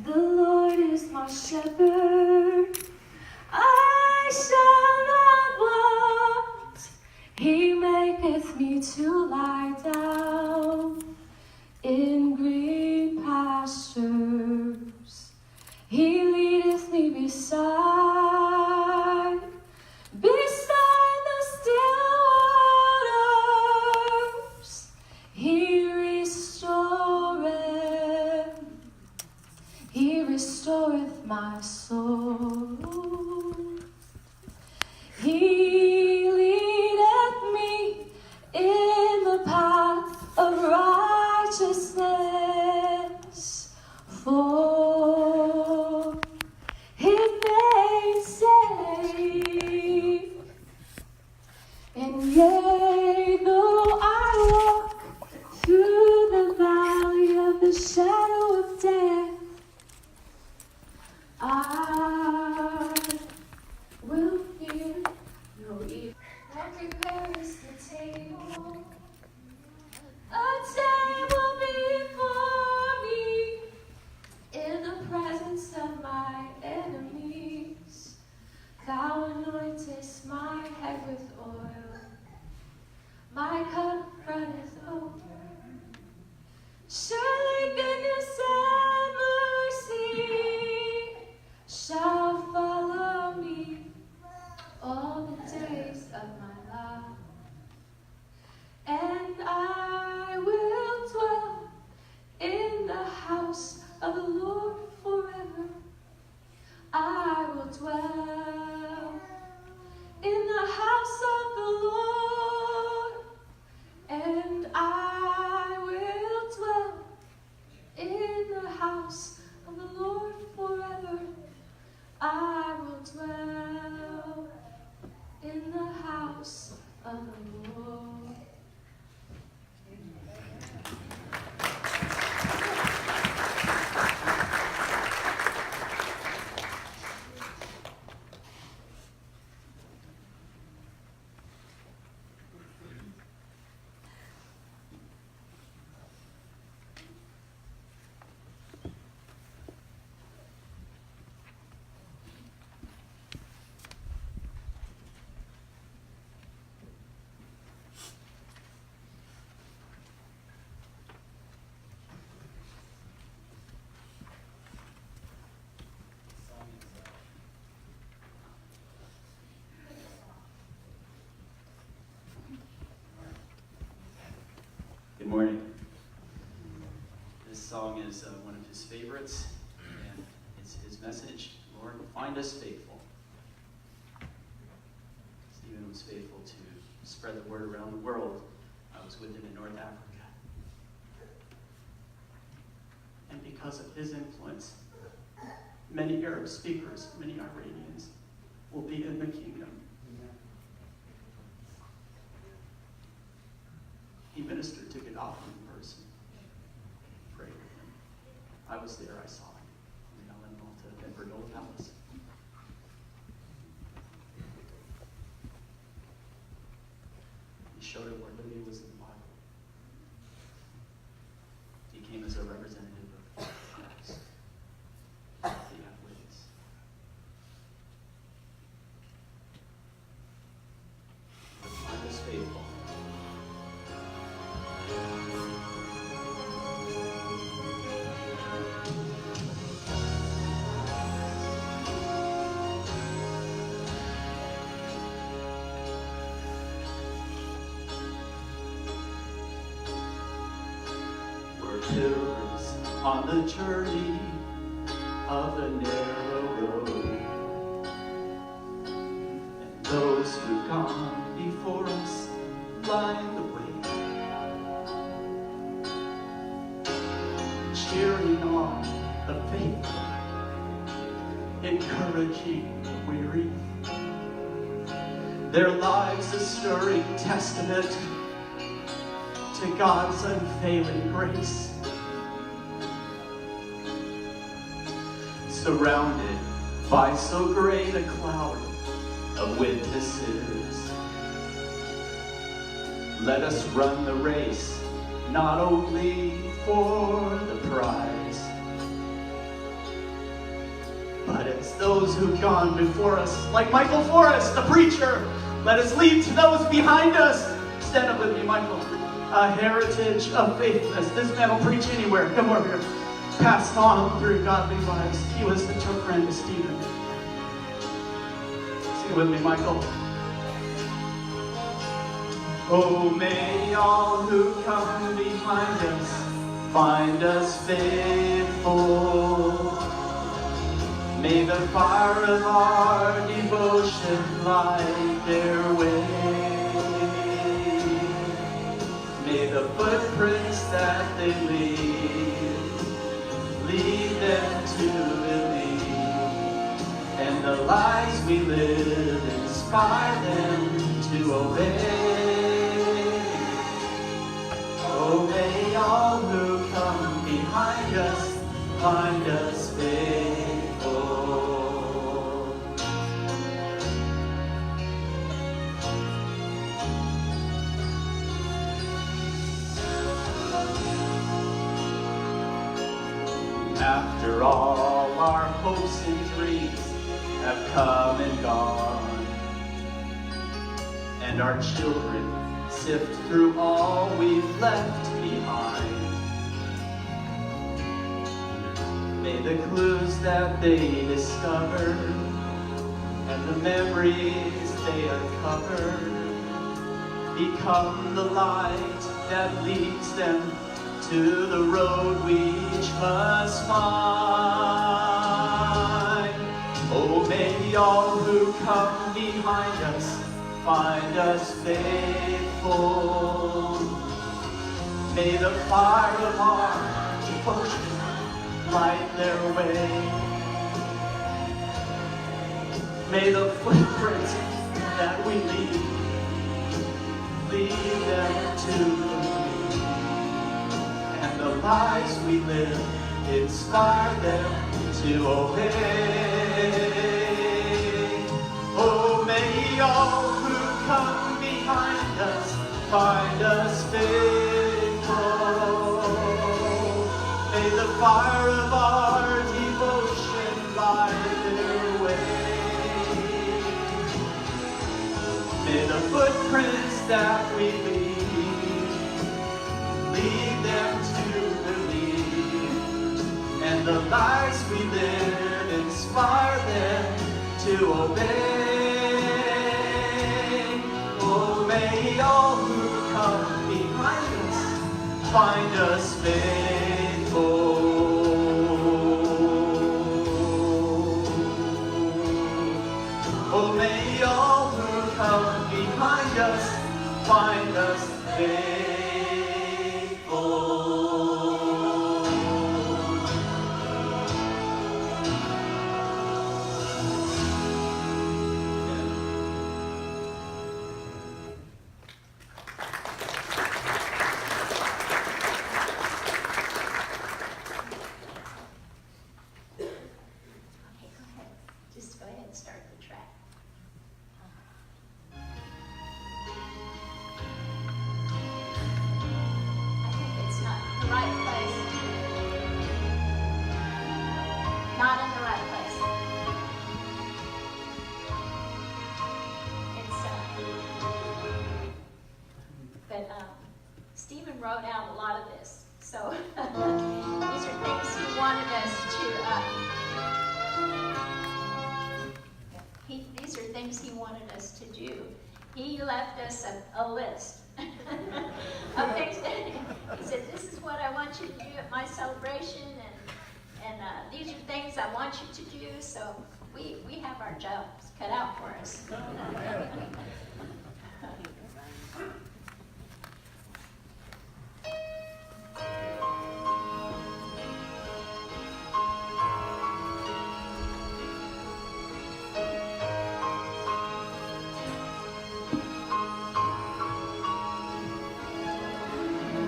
The Lord is my shepherd, I shall not want. He maketh me to lie down in green pastures. He leadeth me beside the still waters. He restoreth my soul. He leadeth me in the path of righteousness for his name's sake. And yea, though I walk through the valley of the shadow of death, I will fear no evil. Thou preparest the table, a table before me in the presence of my enemies. Thou anointest my head with oil, my cup runneth over. Surely goodness and mercy shall follow me all the days of my life, and I will dwell in the house of the Lord forever. I will dwell in the house of the Lord, and I will dwell in the house of the Lord forever. I will dwell in the house of the Lord. Good morning. This song is one of his favorites, and it's his message: Lord, find us faithful. Stephen was faithful to spread the word around the world. I was with him in North Africa. And because of his influence, many Arab speakers, many Iranians will be in the kingdom. He ministered to Gaddafi in person. Prayed with him. I was there, I saw him. In Ellen Malta, Denver Palace. He showed it where Libya was in the Bible. He came as a representative of Christ. The Athletes. Find us faithful. pilgrims on the journey of the narrow road. And those who've gone before us line the way, cheering on the faithful, encouraging the weary. Their lives a stirring testament to God's unfailing grace. Surrounded by so great a cloud of witnesses, let us run the race, not only for the prize, but as those who've gone before us, like Michael Forrest, the preacher. Let us lead to those behind us. Stand up with me, Michael. A heritage of faithfulness. This man will preach anywhere. Come over here. Passed on through godly lives. He was the true friend of Stephen. Sing with me, Michael. Oh, may all who come behind us find us faithful. May the fire of our devotion light their way. May the footprints that they lead them to believe. And the lives we live inspire them to obey. Oh, may all who come behind us find us faithful. After all our hopes and dreams have come and gone, and our children sift through all we've left behind, may the clues that they discover and the memories they uncover become the light that leads them to the road we each must find. Oh, may all who come behind us find us faithful. May the fire of our devotion light their way. May the footprints that we lead them to the lives we live, inspire them to obey. Oh, may all who come behind us find us faithful. May the fire of our devotion light their way. May the footprints that we lead them to and the lives we live inspire them to obey. Oh, may all who come behind us find us faithful. Oh, may all who come behind us find us faithful. Stephen wrote out a lot of this, so these are things he wanted us to. These are things he wanted us to do. He left us a list Up next, he said, "This is what I want you to do at my celebration, and these are things I want you to do." So we have our jobs cut out for us.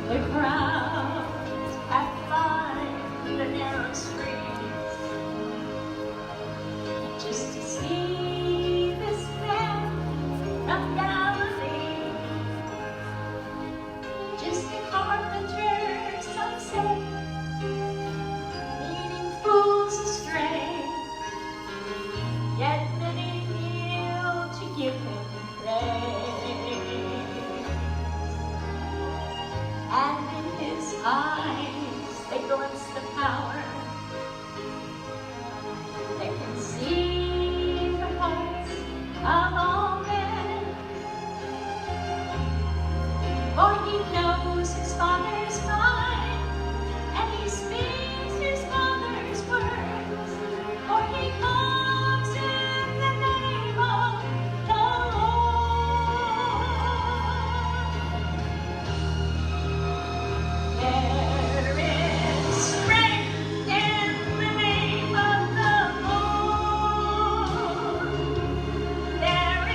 The crowds have lined the narrow streets just to see this man from Galilee. Just a carpenter, some say, leading fools astray. Yet many kneel to give him praise. And in his eyes they glimpse the power that can see the hearts of all men. For he knows his Father's mind, and he speaks his Father's words. For he comes in the name of the Lord. There is strength in the name of the Lord. There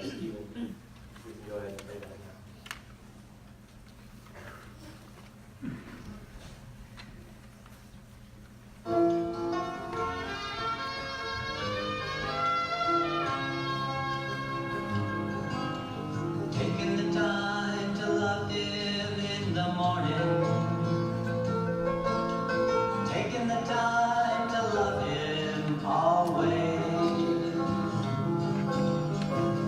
Stephen, we can go ahead and pray that now. Taking the time to love Him in the morning. Taking the time to love Him always.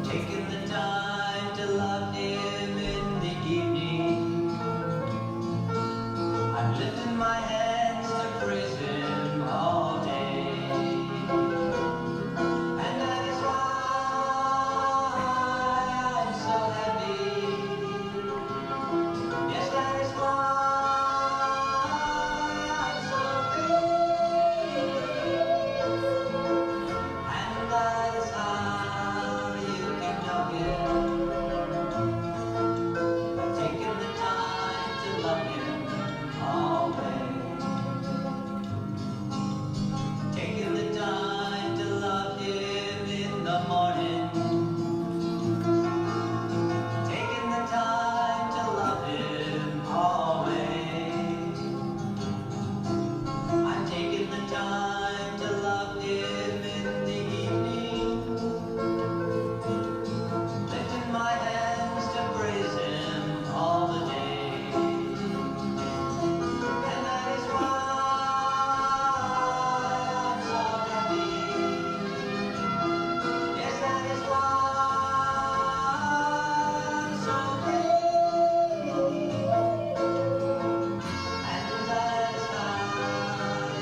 Taking the time to love Him in the evening. I'm lifting my hands to praise Him all day. And that is why I'm so happy. Yes, that is why I'm so free. And that is how you can know Him. By taking the time to love Him always. Taking the time to love Him in the morning. Taking the time to love Him always. I'm taking the time to love Him in the evening. Lifting my hands to praise Him all the day. And that is why I'm so happy. Yes, that is why I'm so free. And that is how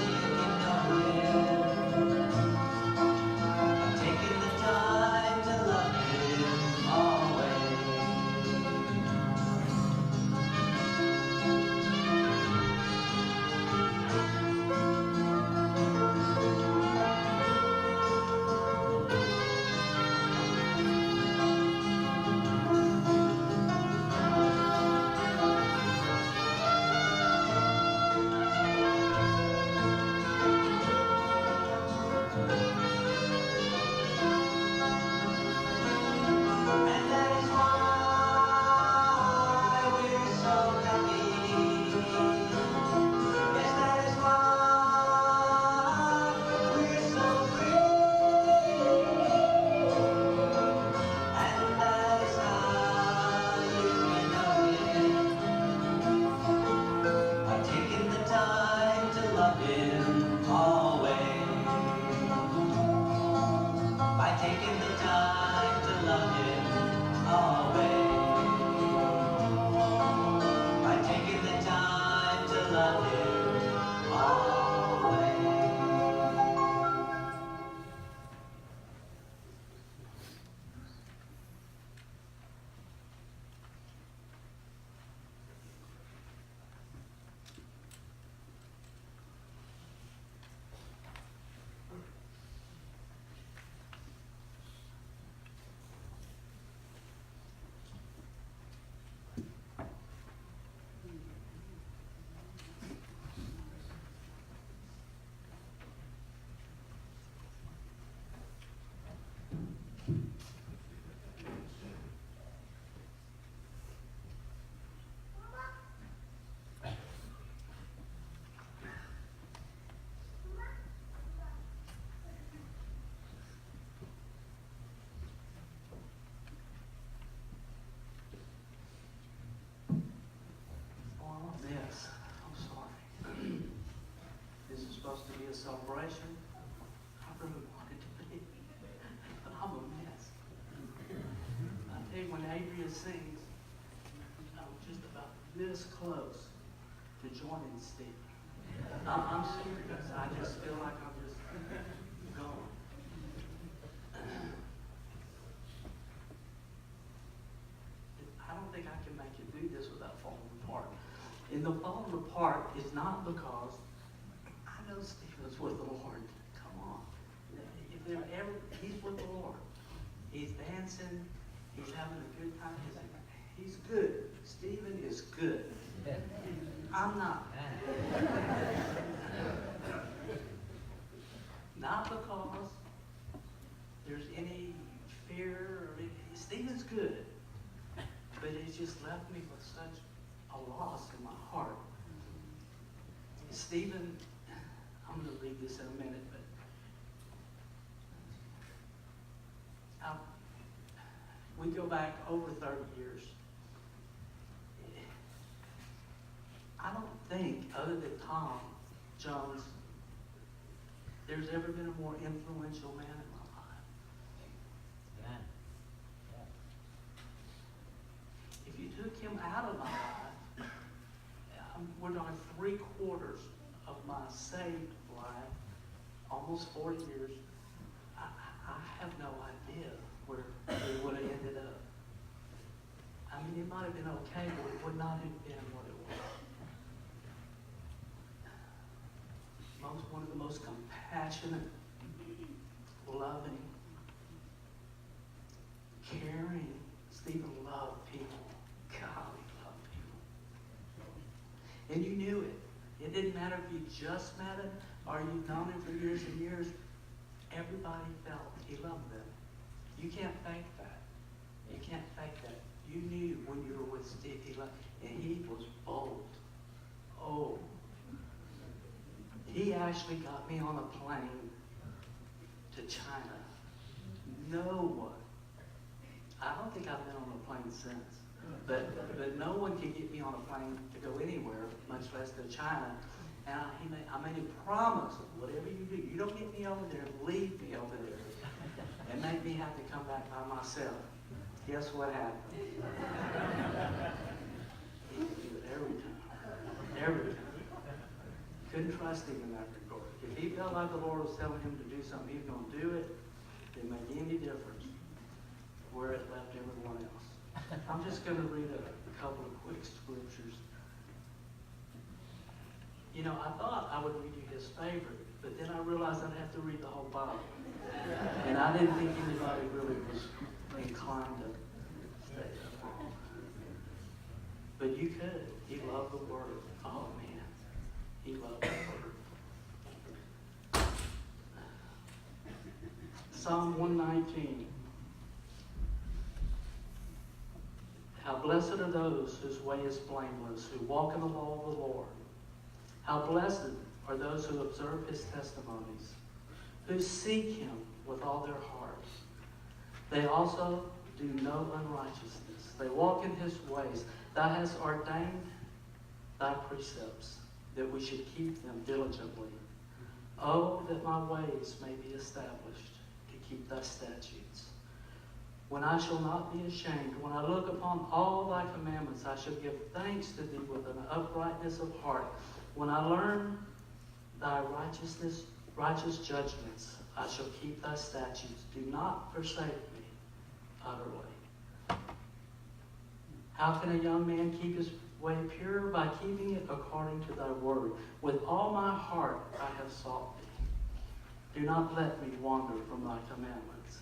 you can know Him. By taking the time to love Him always. And that is why we're so happy. Yes, that is why we're so free. And that is how you can know Him. By taking the time to love Him always. By taking the time to love Him always. By taking the time to love Him always. Oh, yes. I'm sorry. This is supposed to be a celebration. I really wanted to be, but I'm a mess. I tell you, when Adria sings, I'm just about this close to joining Steve. I'm serious. I just feel like I'm just going. I don't think I can make you do this without falling apart. And the falling apart is not because I know Stephen's with the Lord. Come on. If there ever, he's with the Lord. He's dancing. He's having a good time. He's good. Stephen is good. I'm not. Not because there's any fear or just left me with such a loss in my heart. Stephen, I'm going to read this in a minute, but we go back over 30 years. I don't think, other than Tom Jones, there's ever been a more influential man in my life. Amen. If you took him out of my life, we're talking 3/4 of my saved life, almost 40 years, I have no idea where it would have ended up. I mean, it might have been okay, but it would not have been what it was. One of the most compassionate, loving, caring. Stephen loved people. God, he loved people. And you knew it. It didn't matter if you just met him or you've known him for years and years. Everybody felt he loved them. You can't fake that. You can't fake that. You knew when you were with Steve, he loved, and he was bold. Oh. He actually got me on a plane to China. No one. I don't think I've been on a plane since. But no one can get me on a plane to go anywhere, much less to China. And I made him promise, whatever you do, you don't get me over there, leave me over there. And make me have to come back by myself. Guess what happened? He would do it every time. Every time. Couldn't trust him in that regard. If he felt like the Lord was telling him to do something, he was going to do it. Didn't make any difference where it left everyone else. I'm just going to read a couple of quick scriptures. You know, I thought I would read you his favorite, but then I realized I'd have to read the whole Bible. And I didn't think anybody really was inclined to stay up. But you could. He loved the Word. Oh, man. He loved the Word. Psalm 119. How blessed are those whose way is blameless, who walk in the law of the Lord. How blessed are those who observe his testimonies, who seek him with all their heart. They also do no unrighteousness. They walk in his ways. Thou hast ordained thy precepts, that we should keep them diligently. Oh, that my ways may be established, to keep thy statutes. When I shall not be ashamed, when I look upon all thy commandments, I shall give thanks to thee with an uprightness of heart. When I learn thy righteous judgments, I shall keep thy statutes. Do not forsake me utterly. How can a young man keep his way pure? By keeping it according to thy word. With all my heart I have sought thee. Do not let me wander from thy commandments.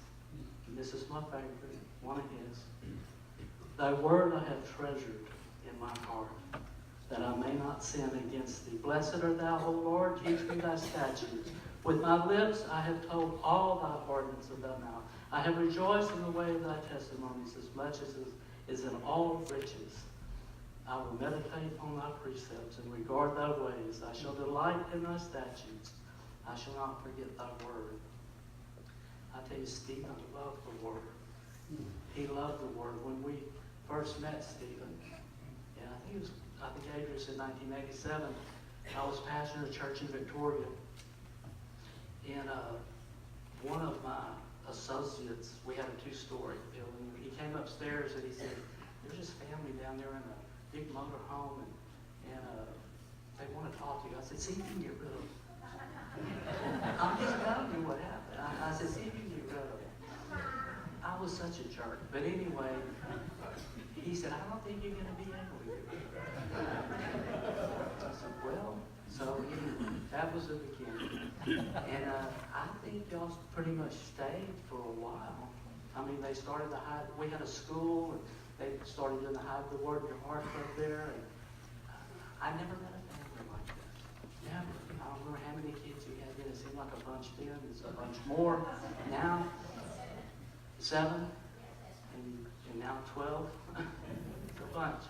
And this is my favorite, one of his. Thy word I have treasured in my heart, that I may not sin against thee. Blessed art thou, O Lord, teach me thy statutes. With my lips I have told all thy ordinances of thy mouth. I have rejoiced in the way of thy testimonies as much as is in all riches. I will meditate on thy precepts and regard thy ways. I shall delight in thy statutes. I shall not forget thy word. I tell you, Stephen loved the word. He loved the word. When we first met Stephen, and I think Adrian said 1987, I was pastoring a church in Victoria. And one of my associates, we had a 2-story building. He came upstairs and he said, there's this family down there in a big motor home and they want to talk to you. I said, see if you can get rid of them. I'm just telling you what happened. I said, see if you can get rid of them. I was such a jerk. But anyway, he said, I don't think you're going to be able to get rid of them. I said, well, so anyway, that was the beginning. And I think y'all pretty much stayed for a while. I mean, they started the hide. We had a school, and they started doing the Hide the Word in Your Heart up there. And I never met a family like that. Never. I don't remember how many kids we had then. It seemed like a bunch then. It's a bunch more. Now, 7, and now 12. It's a bunch.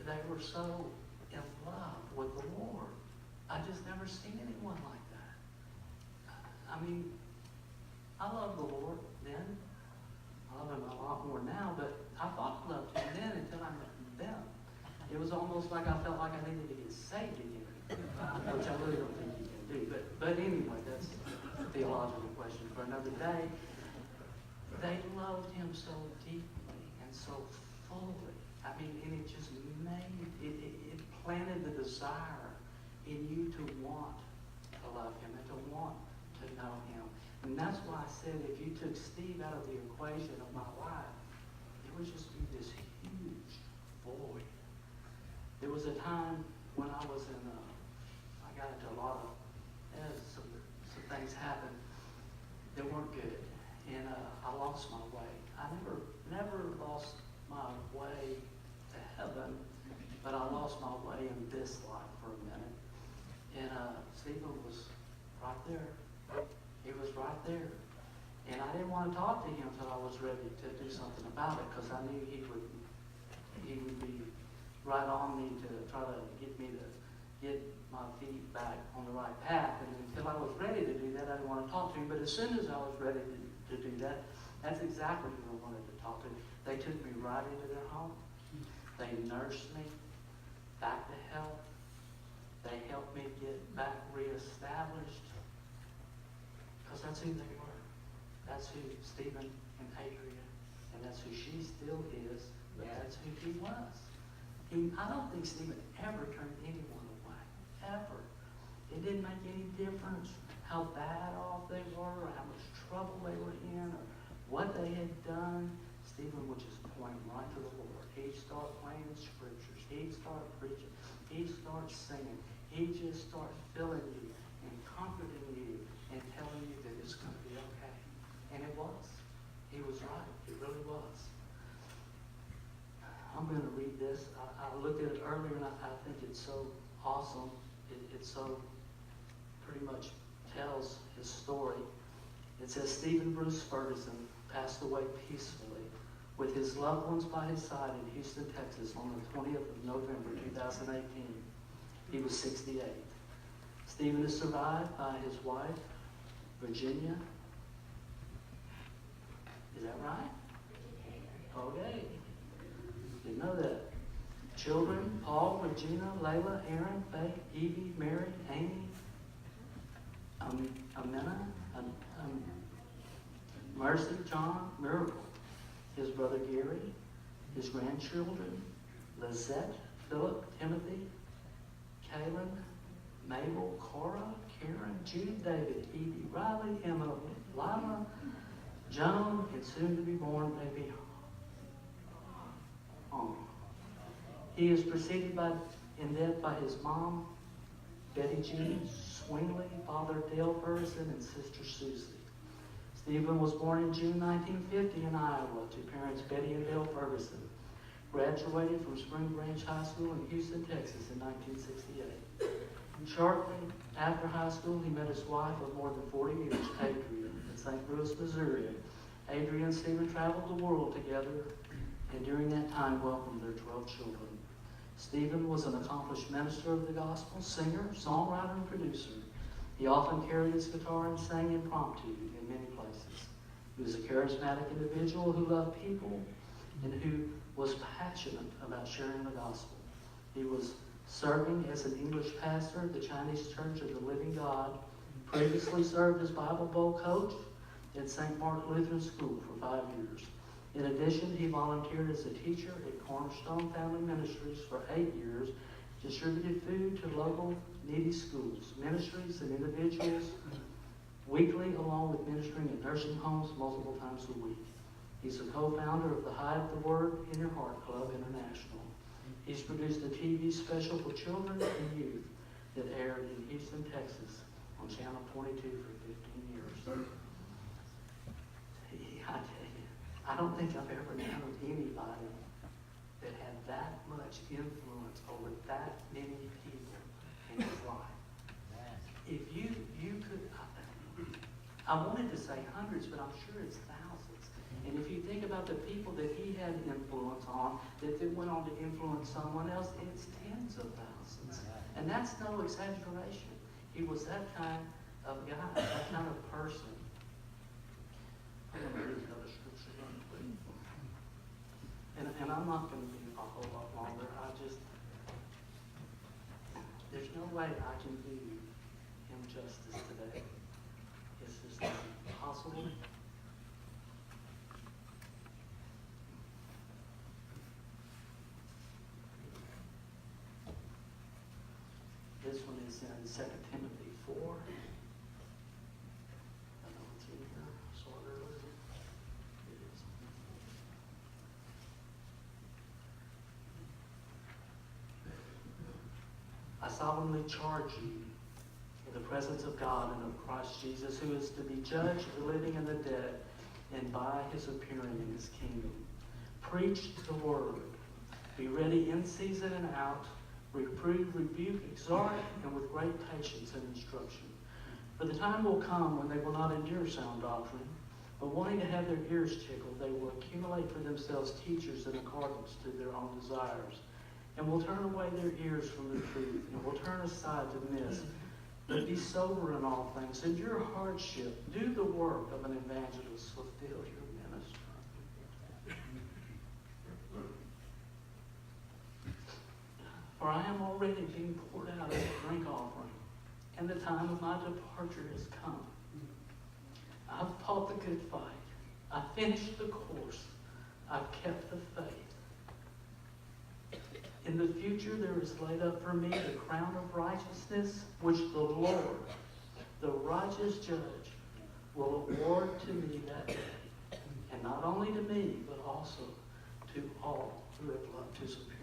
They were so in love with the Lord. I just never seen anyone like that. I mean, I love the Lord then. I love him a lot more now, but I thought I loved him then until I met them. It was almost like I felt like I needed to get saved again, which I really don't think you can do. But anyway, that's a theological question for another day. They loved him so deeply and so fully. I mean, and it just it planted the desire in you to want to love him and to want to know him. And that's why I said if you took Steve out of the equation of my life, it would just be this huge void. There was a time when I was in, I got into a lot of, some things happened that weren't good. And I lost my way. I never lost my way to heaven, but I lost my way in this life for a minute. And Stephen was right there. He was right there. And I didn't want to talk to him until I was ready to do something about it, because I knew he would be right on me to try to get me to get my feet back on the right path. And until I was ready to do that, I didn't want to talk to him. But as soon as I was ready to do that, that's exactly who I wanted to talk to. They took me right into their home. They nursed me back to health. They helped me get back reestablished. Because that's who they were. That's who Stephen and Adria, and that's who she still is, but that's who he was. I don't think Stephen ever turned anyone away, ever. It didn't make any difference how bad off they were, or how much trouble they were in, or what they had done. Stephen would just point right to the Lord. He'd start playing scriptures. He'd start preaching. He'd start singing. He'd just start filling you and comforting you and telling you that it's going to be okay. And it was. He was right. It really was. I'm going to read this. I looked at it earlier, and I think it's so awesome. It so pretty much tells his story. It says, Stephen Bruce Ferguson passed away peacefully with his loved ones by his side in Houston, Texas on the 20th of November, 2018. He was 68. Stephen is survived by his wife, Virginia. Is that right? Okay. Didn't know that. Children, Paul, Regina, Layla, Aaron, Faye, Evie, Mary, Amy, Amina, Mercy, John, Miracle. His brother Gary, his grandchildren, Lizette, Philip, Timothy, Kaylin, Mabel, Cora, Karen, Jude, David, Evie, Riley, Emma, Lila, Joan, and soon to be born baby Hong. He is preceded in death by his mom, Betty Jean Swingley, father Dale Ferguson, and sister Susie. Stephen was born in June 1950 in Iowa to parents Betty and Dale Ferguson. Graduated from Spring Branch High School in Houston, Texas in 1968. Shortly after high school, he met his wife of more than 40 years, Adria, in St. Louis, Missouri. Adria and Stephen traveled the world together, and during that time welcomed their 12 children. Stephen was an accomplished minister of the gospel, singer, songwriter, and producer. He often carried his guitar and sang impromptu in many places. He was a charismatic individual who loved people and who was passionate about sharing the gospel. He was serving as an English pastor at the Chinese Church of the Living God, previously served as Bible Bowl coach at St. Mark Lutheran School for 5 years. In addition, he volunteered as a teacher at Cornerstone Family Ministries for 8 years, distributed food to local needy schools, ministries, and individuals weekly, along with ministering at nursing homes multiple times a week. He's a co-founder of the Hide the Word in Your Heart Club International. He's produced a TV special for children and youth that aired in Houston, Texas on Channel 22 for 15 years. I tell you, I don't think I've ever known anybody that had that much influence over that many people in his life. If you could, I wanted to say hundreds, but I'm sure it's thousands. And And if you think about the people that he had influence on, that then went on to influence someone else, it's tens of thousands. And that's no exaggeration. He was that kind of guy, that kind of person. I'm going to read another scripture real quick. And I'm not going to be a whole lot longer. There's no way I can do him justice today. It's just not possible. This one is in 2 Timothy 4. I know it's in here. I saw it earlier. It is. I solemnly charge you in the presence of God and of Christ Jesus, who is to be judge of the living and the dead, and by his appearing in his kingdom. Preach the word. Be ready in season and out. Reprove, rebuke, exhort, and with great patience and instruction. For the time will come when they will not endure sound doctrine, but wanting to have their ears tickled, they will accumulate for themselves teachers in accordance to their own desires, and will turn away their ears from the truth, and will turn aside to myths. But be sober in all things, endure hardship, do the work of an evangelist, fulfill your ministry. For I am already being poured out as a drink offering, and the time of my departure has come. I've fought the good fight. I've finished the course. I've kept the faith. In the future there is laid up for me the crown of righteousness, which the Lord, the righteous judge, will award to me that day. And not only to me, but also to all who have loved his appearing.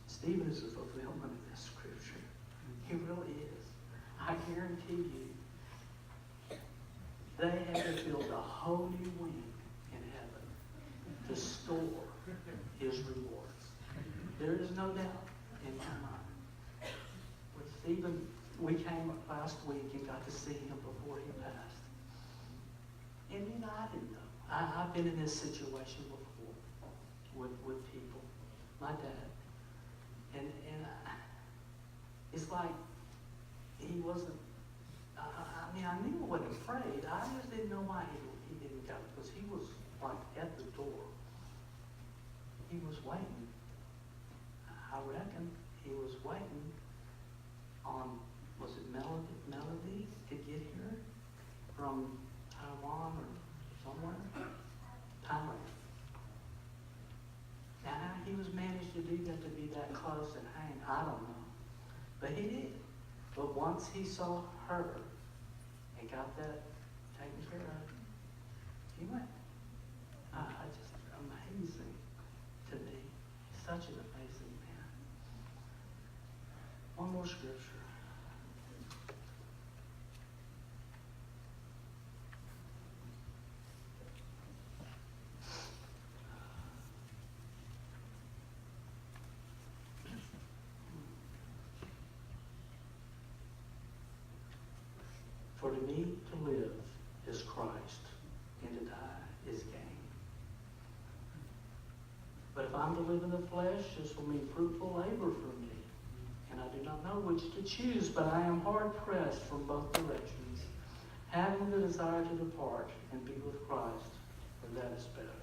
Stephen is the fulfillment of this scripture. He really is. I guarantee you, they had to build a whole new wing in heaven to store his rewards. There is no doubt in my mind. With Stephen, we came last week and got to see him before he passed. And you know, I didn't know. I've been in this situation before with people. My dad. And it's like he wasn't, I mean, I knew I wasn't afraid. I just didn't know why he didn't go, because he was like at the door. He was waiting. I reckon he was waiting on, was it Melody to get here from Taiwan or somewhere? Thailand. Now, how he was managed to do that, to be that close and hang, I don't know. But he did. But once he saw her and got that taken care of, he went. Just amazing to me. Such an amazing man. One more scripture. For to me to live is Christ, and to die is gain. But if I'm to live in the flesh, this will mean fruitful labor for me. And I do not know which to choose, but I am hard pressed from both directions, having the desire to depart and be with Christ, for that is better.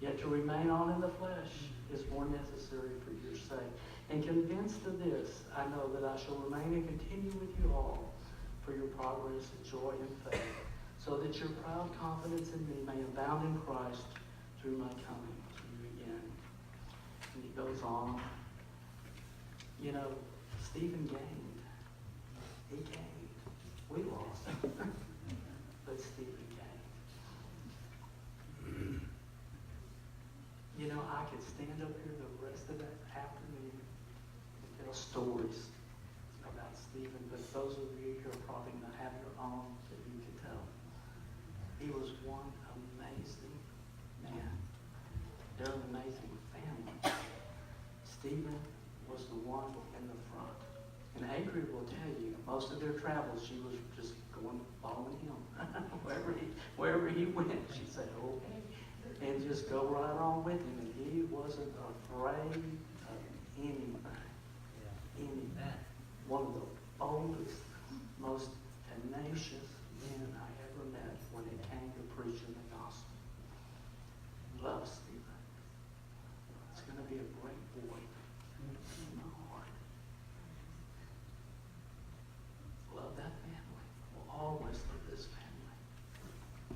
Yet to remain on in the flesh is more necessary for your sake. And convinced of this, I know that I shall remain and continue with you all, for your progress and joy and faith, so that your proud confidence in me may abound in Christ through my coming to you again. And he goes on. You know, Stephen gained. He gained. We lost. But Stephen gained. You know, I could stand up here the rest of that afternoon and tell stories about Stephen, but those of you who are probably going to have your own that you can tell. He was one amazing man. They're an amazing family. Stephen was the one in the front. And Adri will tell you, most of their travels, she was just going, following him. wherever he went, she said, okay. And just go right on with him. And he wasn't afraid of anything. Anything. One of the boldest, most tenacious men I ever met when it came to preaching the gospel. Love Stephen. It's going to be a great boy in my heart. Love that family. Will always love this family.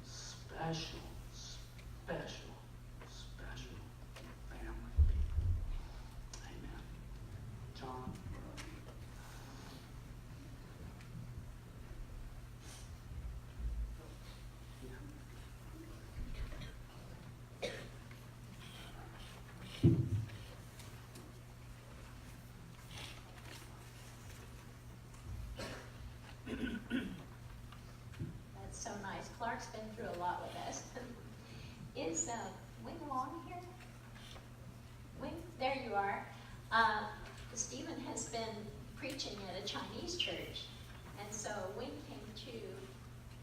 Special, special, special family. Amen. John. That's so nice. Clark's been through a lot with us. Is Wing Long here? Wing, there you are. Stephen has been preaching at a Chinese church, and so Wing came to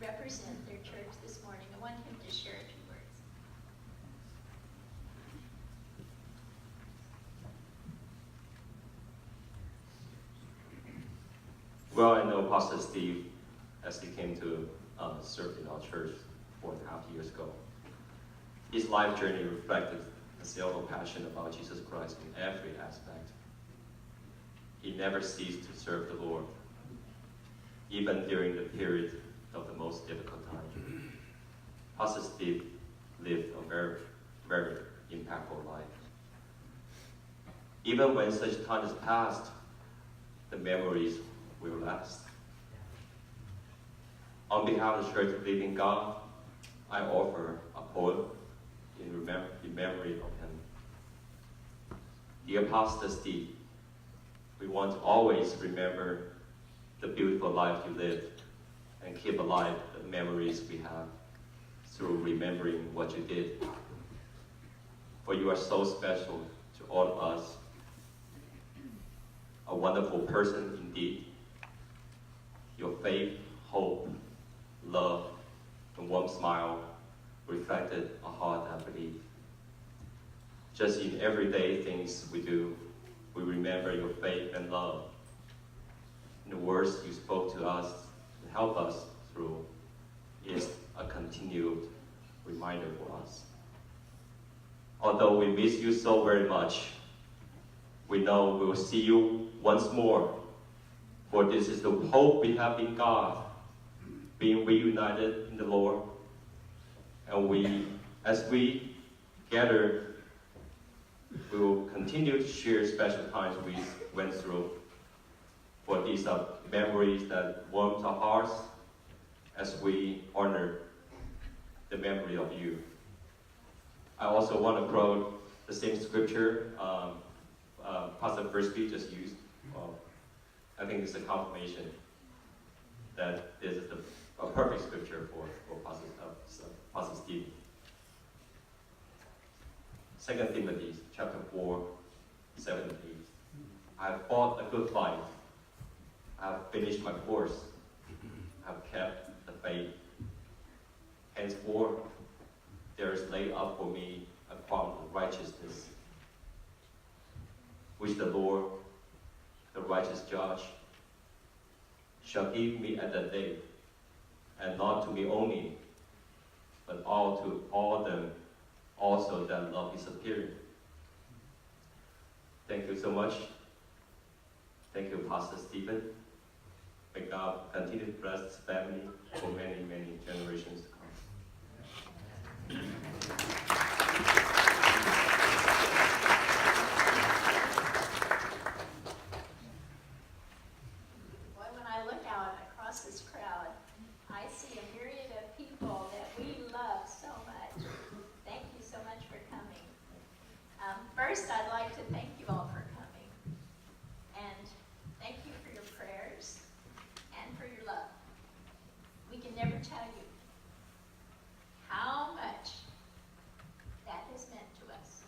represent their church this morning. I want him to share a few words. Well, I know Pastor Steve as he came to serve in our church 4.5 years ago. His life journey reflected a zeal passion about Jesus Christ in every aspect. He never ceased to serve the Lord, even during the period of the most difficult time. Pastor Steve lived a very, very impactful life. Even when such time has passed, the memories will last. On behalf of the Church of Living God, I offer a poem in memory of him. Dear Pastor Steve, we want to always remember the beautiful life you lived and keep alive the memories we have through remembering what you did. For you are so special to all of us. A wonderful person indeed. Your faith, hope, love, and warm smile reflected a heart that believed. Just in everyday things we do, we remember your faith and love. And the words you spoke to us to help us through is a continued reminder for us. Although we miss you so very much, we know we will see you once more. For this is the hope we have in God, being reunited in the Lord. And as we gather, we will continue to share special times we went through. For these are memories that warm our hearts as we honor the memory of you. I also want to quote the same scripture Pastor Frisbee just used. I think it's a confirmation that this is a perfect scripture for Pastor Steve. 2 Timothy chapter 4, 7 and 8. I have fought a good fight. I have finished my course. I have kept the faith. Henceforth, there is laid up for me a crown of righteousness, which the Lord, the righteous judge, shall give me at that day, and not to me only, but to all them also that love his appearing. Thank you so much. Thank you, Pastor Stephen. May God continue to bless this family for many, many generations to come. Boy, when I look out across this crowd, I see a myriad of people that we love so much. Thank you so much for coming. First, I'd like to thank you all for coming. And thank you for your prayers and for your love. We can never tell you how much that has meant to us.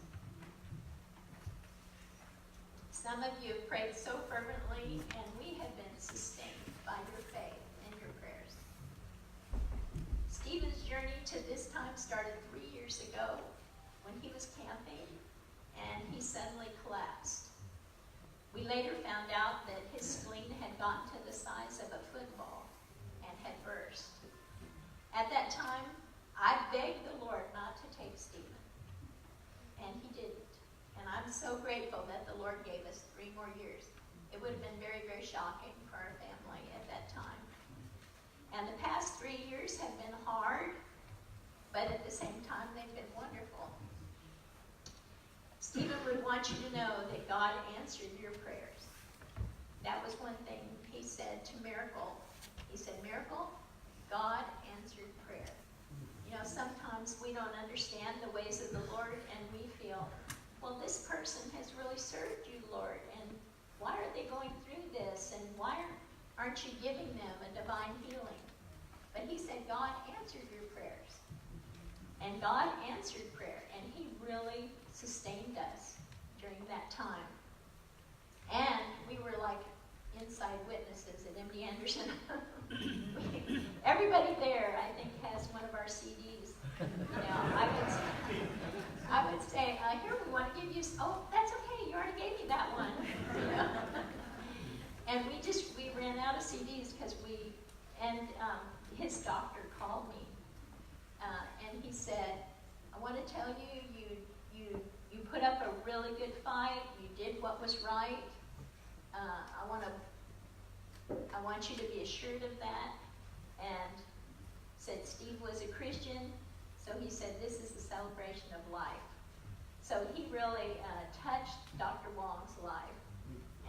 Some of you have prayed so fervently, and we have been sustained by your faith and your prayers. Stephen's journey to this time started 3 years ago when he was camping and he suddenly collapsed. We later found out that his spleen had gotten to the size of a football and had burst. At that time, I begged the Lord not to take Stephen, and he didn't. And I'm so grateful that the Lord gave us 3 more years. It would have been very, very shocking for our family at that time. And the past 3 years have been hard, but at the same time, they've been wonderful. Stephen would want you to know that God answered your prayers. That was one thing he said to Miracle. He said, Miracle, God answered prayer. You know, sometimes we don't understand the ways of the Lord, and we feel, well, this person has really served you, Lord, and why are they going through this, and why aren't you giving them a divine healing? But he said, God answered your prayers. And God answered prayer, and he really sustained us during that time. And we were like inside witnesses at MD Anderson. Everybody there, I think, has one of our CDs. You know, I would say, here, we want to give you, oh, that's okay, you already gave me that one. You know? And we ran out of CDs because his doctor called me. And he said, I want to tell you, you put up a really good fight. You did what was right. I want you to be assured of that. And said Steve was a Christian, so he said this is a celebration of life. So he really touched Dr. Wong's life.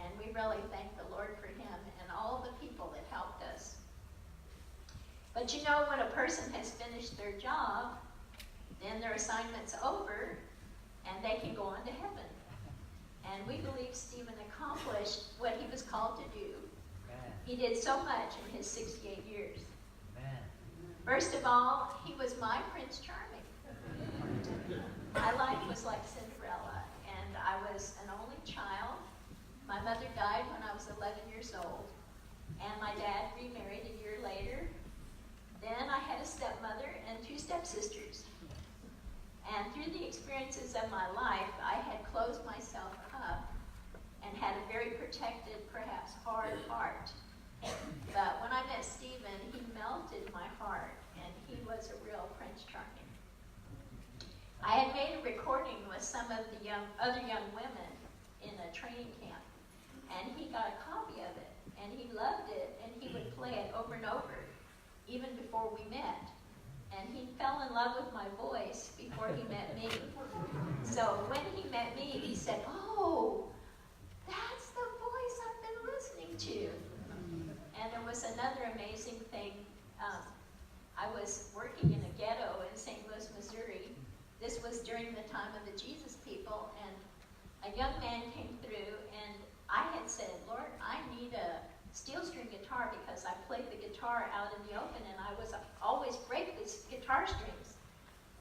And we really thank the Lord for him and all the people that helped us. But you know, when a person has finished their job, then their assignment's over, and they can go on to heaven. And we believe Stephen accomplished what he was called to do. He did so much in his 68 years. First of all, he was my Prince Charming. My life was like Cinderella, and I was an only child. My mother died when I was 11 years old, and my dad remarried a year later. Then I had a stepmother and 2 stepsisters. And through the experiences of my life, I had closed myself up and had a very protected, perhaps hard heart. But when I met Stephen, he melted my heart, and he was a real Prince Charming. I had made a recording with some of the other young women in a training camp, and he got a copy of it, and he loved it, and he would play it over and over, even before we met. And he fell in love with my voice before he met me. So when he met me, he said, oh, that's the voice I've been listening to. And there was another amazing thing. I was working in a ghetto in St. Louis, Missouri. This was during the time of the Jesus people, and a young man came through, and I had said, Lord, I need a steel string guitar because I played the guitar out in the open, and I was always break these guitar strings.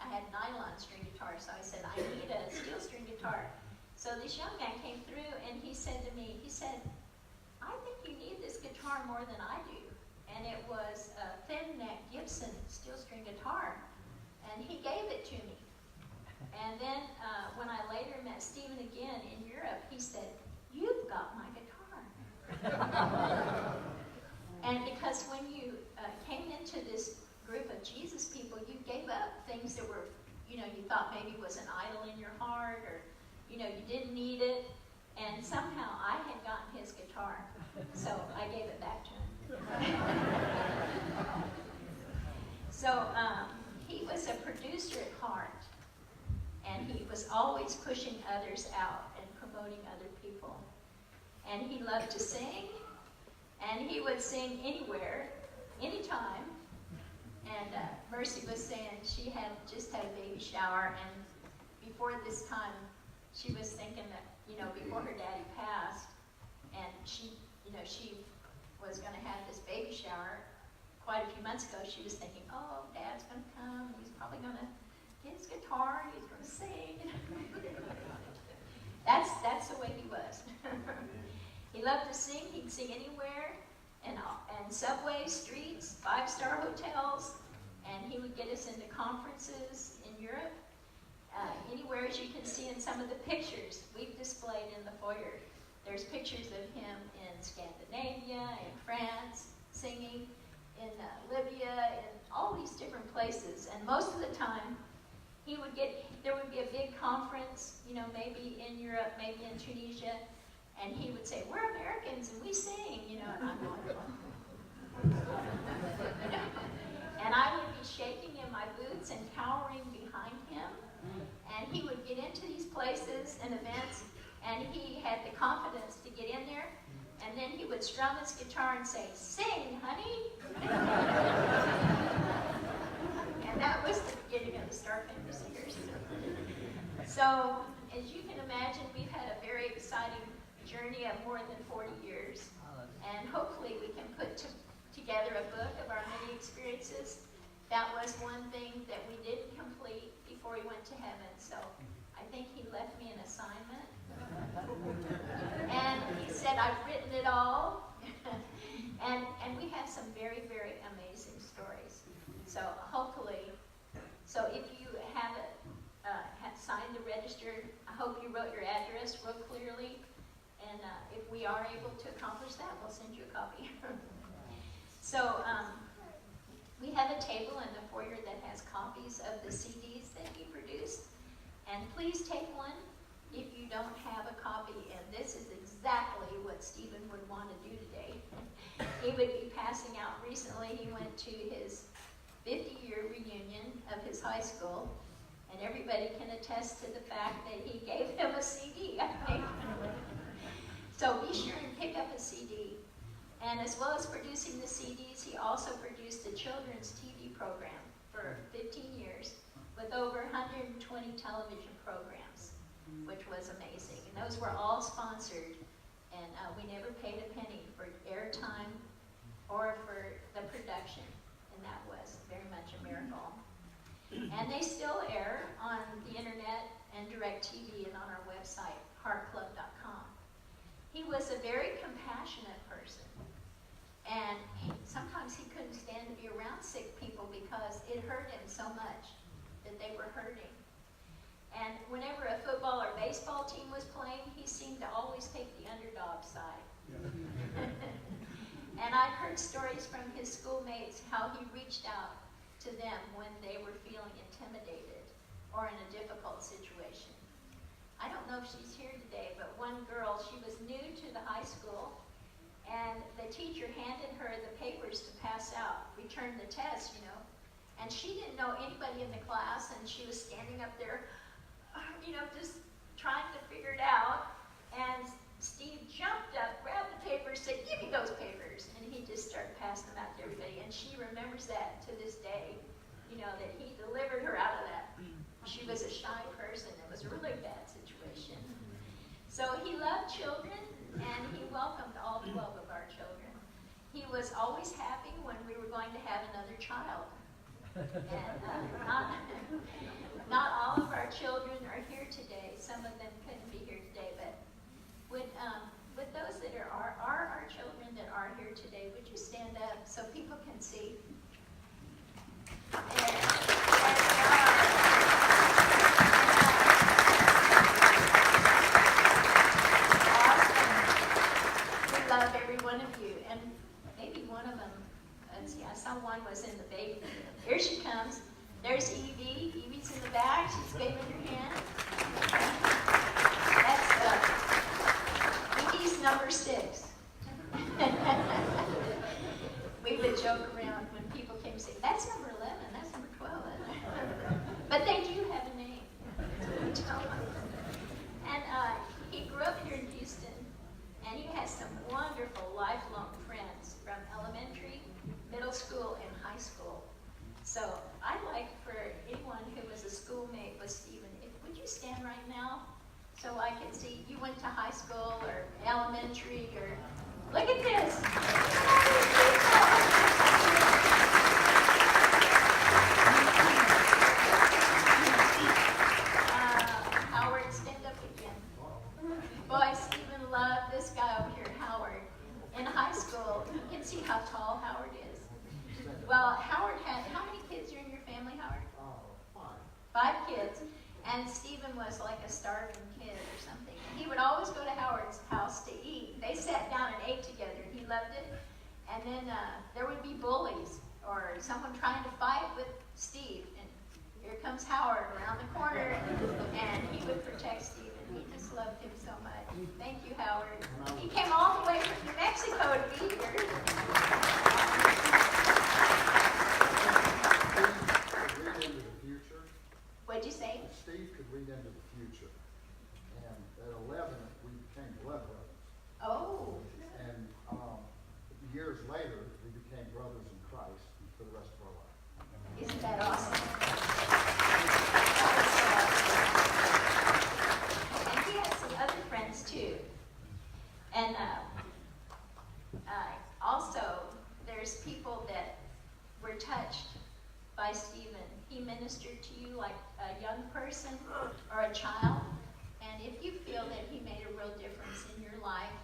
I had nylon string guitars, so I said, I need a steel string guitar. So this young man came through, and he said to me, he said, I think you need this guitar more than I do. And it was a thin neck Gibson steel string guitar, and he gave it to me. And then when I later met Stephen again in Europe, he said, you've got my guitar. And because when you came into this group of Jesus people, you gave up things that were, you thought maybe was an idol in your heart, or, you didn't need it. And somehow I had gotten his guitar, so I gave it back to him. So he was a producer at heart, and he was always pushing others out and promoting other people. And he loved to sing, and he would sing anywhere, anytime. And Mercy was saying she had just had a baby shower, and before this time, she was thinking that, before her daddy passed, and she was going to have this baby shower quite a few months ago. She was thinking, oh, Dad's going to come, he's probably going to get his guitar, and he's going to sing. That's the way he was. He loved to sing. He'd sing anywhere, and subways, streets, 5-star hotels, and he would get us into conferences in Europe. Anywhere, as you can see in some of the pictures we've displayed in the foyer. There's pictures of him in Scandinavia, in France, singing, in Libya, in all these different places. And most of the time, there would be a big conference, maybe in Europe, maybe in Tunisia, and he would say, "We're Americans and we sing," and I'm going, and I would be shaking in my boots and cowering behind him. And he would get into these places and events, and he had the confidence to get in there, and then he would strum his guitar and say, "Sing, honey." And that was the beginning of the Star Famous Singers. So, as you can imagine, we've had a very exciting journey of more than 40 years, and hopefully we can put together a book of our many experiences. That was one thing that we didn't complete before he went to heaven, so I think he left me an assignment. And he said, "I've written it all." and we have some very, very amazing stories. So hopefully, if you have signed the register, I hope you wrote your address real clearly. And if we are able to accomplish that, we'll send you a copy. So we have a table in the foyer that has copies of the CDs that he produced. And please take one if you don't have a copy. And this is exactly what Stephen would want to do today. He would be passing out. Recently, he went to his 50-year reunion of his high school. And everybody can attest to the fact that he gave him a CD, I think. So be sure and pick up a CD. And as well as producing the CDs, he also produced a children's TV program for 15 years with over 120 television programs, which was amazing. And those were all sponsored, and we never paid a penny for airtime or for the production, and that was very much a miracle. And they still air on the internet and DirecTV and on our website, heartclub.com. He was a very compassionate person. And sometimes he couldn't stand to be around sick people because it hurt him so much that they were hurting. And whenever a football or baseball team was playing, he seemed to always take the underdog side. And I've heard stories from his schoolmates how he reached out to them when they were feeling intimidated or in a difficult situation. I don't know if she's here today, but one girl, she was new to the high school, and the teacher handed her the papers to pass out, return the test, and she didn't know anybody in the class, and she was standing up there, just trying to figure it out, and Steve jumped up, grabbed the papers, said, "Give me those papers," and he just started passing them out to everybody, and she remembers that to this day, that he delivered her out of that. She was a shy person. It was a really bad situation. So he loved children, and he welcomed all 12 of our children. He was always happy when we were going to have another child. And not all of our children are here today. Some of them couldn't be here today, but with those that are our children that are here today, would you stand up so people can see? Love every one of you, and maybe one of them, let's see, I saw one was in the baby. Here she comes. There's Evie. Evie's in the back. She's waving her hand. That's Evie's number 6. We would joke around when people came and say, "That's number 11, that's number 12. But they do have a name. And he grew up here in Houston. And he has some wonderful lifelong friends from elementary, middle school, and high school. So I'd like for anyone who was a schoolmate with Stephen, would you stand right now so I can see you went to high school or elementary or, look at this. Howard, stand up again. Boy, Stephen loved this guy over here, Howard. In high school, you can see how tall Howard is. Well, Howard had, how many kids are in was like a starving kid or something. He would always go to Howard's house to eat. They sat down and ate together. He loved it. And then there would be bullies or someone trying to fight with Steve. And here comes Howard around the corner, and he would protect Steve. And he just loved him so much. Thank you, Howard. He came all the way from New Mexico to be here. Read into the future. What'd you say? Steve could read into the future. And at 11, we became blood brothers. Oh. And years later, we became brothers in Christ for the rest of our life. Isn't that awesome? And he had some other friends too. And also, there's people that were touched by Stephen. He ministered to you like a young person or a child. And if you feel that he made a real difference in your life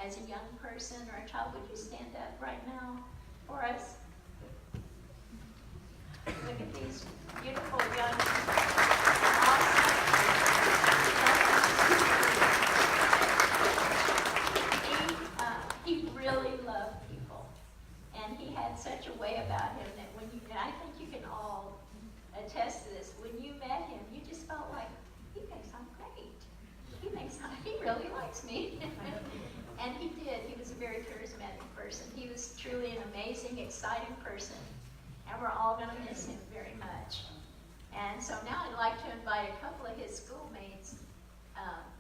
as a young person or a child, would you stand up right now for us? Look at these beautiful young, awesome. He really loved people, and he had such a way about him that when you, and I think you can all attest to this, when you met him, you just felt like, he thinks I'm great. He really likes me. And he did. He was a very charismatic person. He was truly an amazing, exciting person. And we're all going to miss him very much. And so now I'd like to invite a couple of his schoolmates.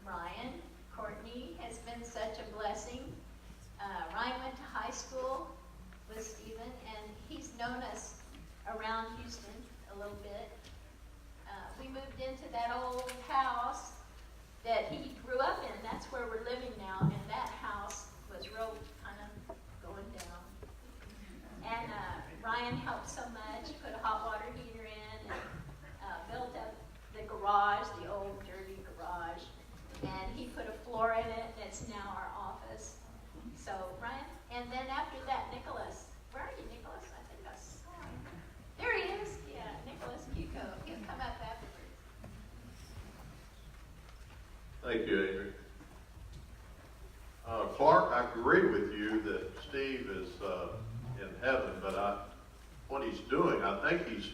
Ryan, Courtney has been such a blessing. Ryan went to high school with Stephen, and he's known us around Houston a little bit. We moved into that old house that he grew up in. That's where we're living now, and that house was real kind of going down. And Ryan helped so much, put a hot water heater in, and built up the garage, the old dirty garage, and he put a floor in it that's now our office. So Ryan, and then after that, Nicholas. Where are you, Nicholas? I think I saw him. There he is. Yeah, Nicholas Buco. He'll come up afterwards. Thank you, Adrian. Clark, I agree with you that Steve is in heaven, but what he's doing, I think he's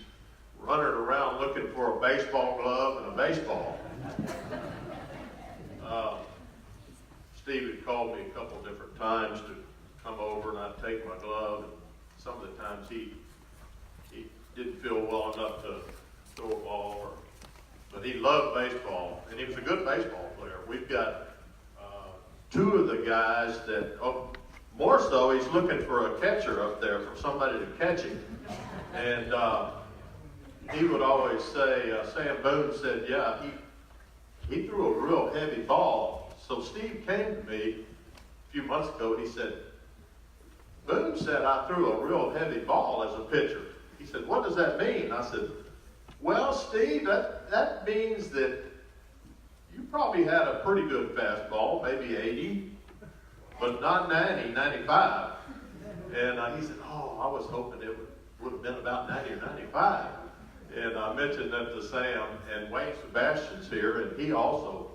running around looking for a baseball glove and a baseball. Steve had called me a couple different times to come over, and I'd take my glove, and some of the times he didn't feel well enough to throw a ball, but he loved baseball, and he was a good baseball player. We've got two of the guys that, more so, he's looking for a catcher up there, for somebody to catch him. And he would always say, Sam Boone said, yeah, he threw a real heavy ball. So Steve came to me a few months ago, and he said, Boone said I threw a real heavy ball as a pitcher. He said, what does that mean? I said, well, Steve, that means that you probably had a pretty good fastball, maybe 80, but not 90, 95. And he said, oh, I was hoping it would have been about 90 or 95. And I mentioned that to Sam, and Wayne Sebastian's here, and he also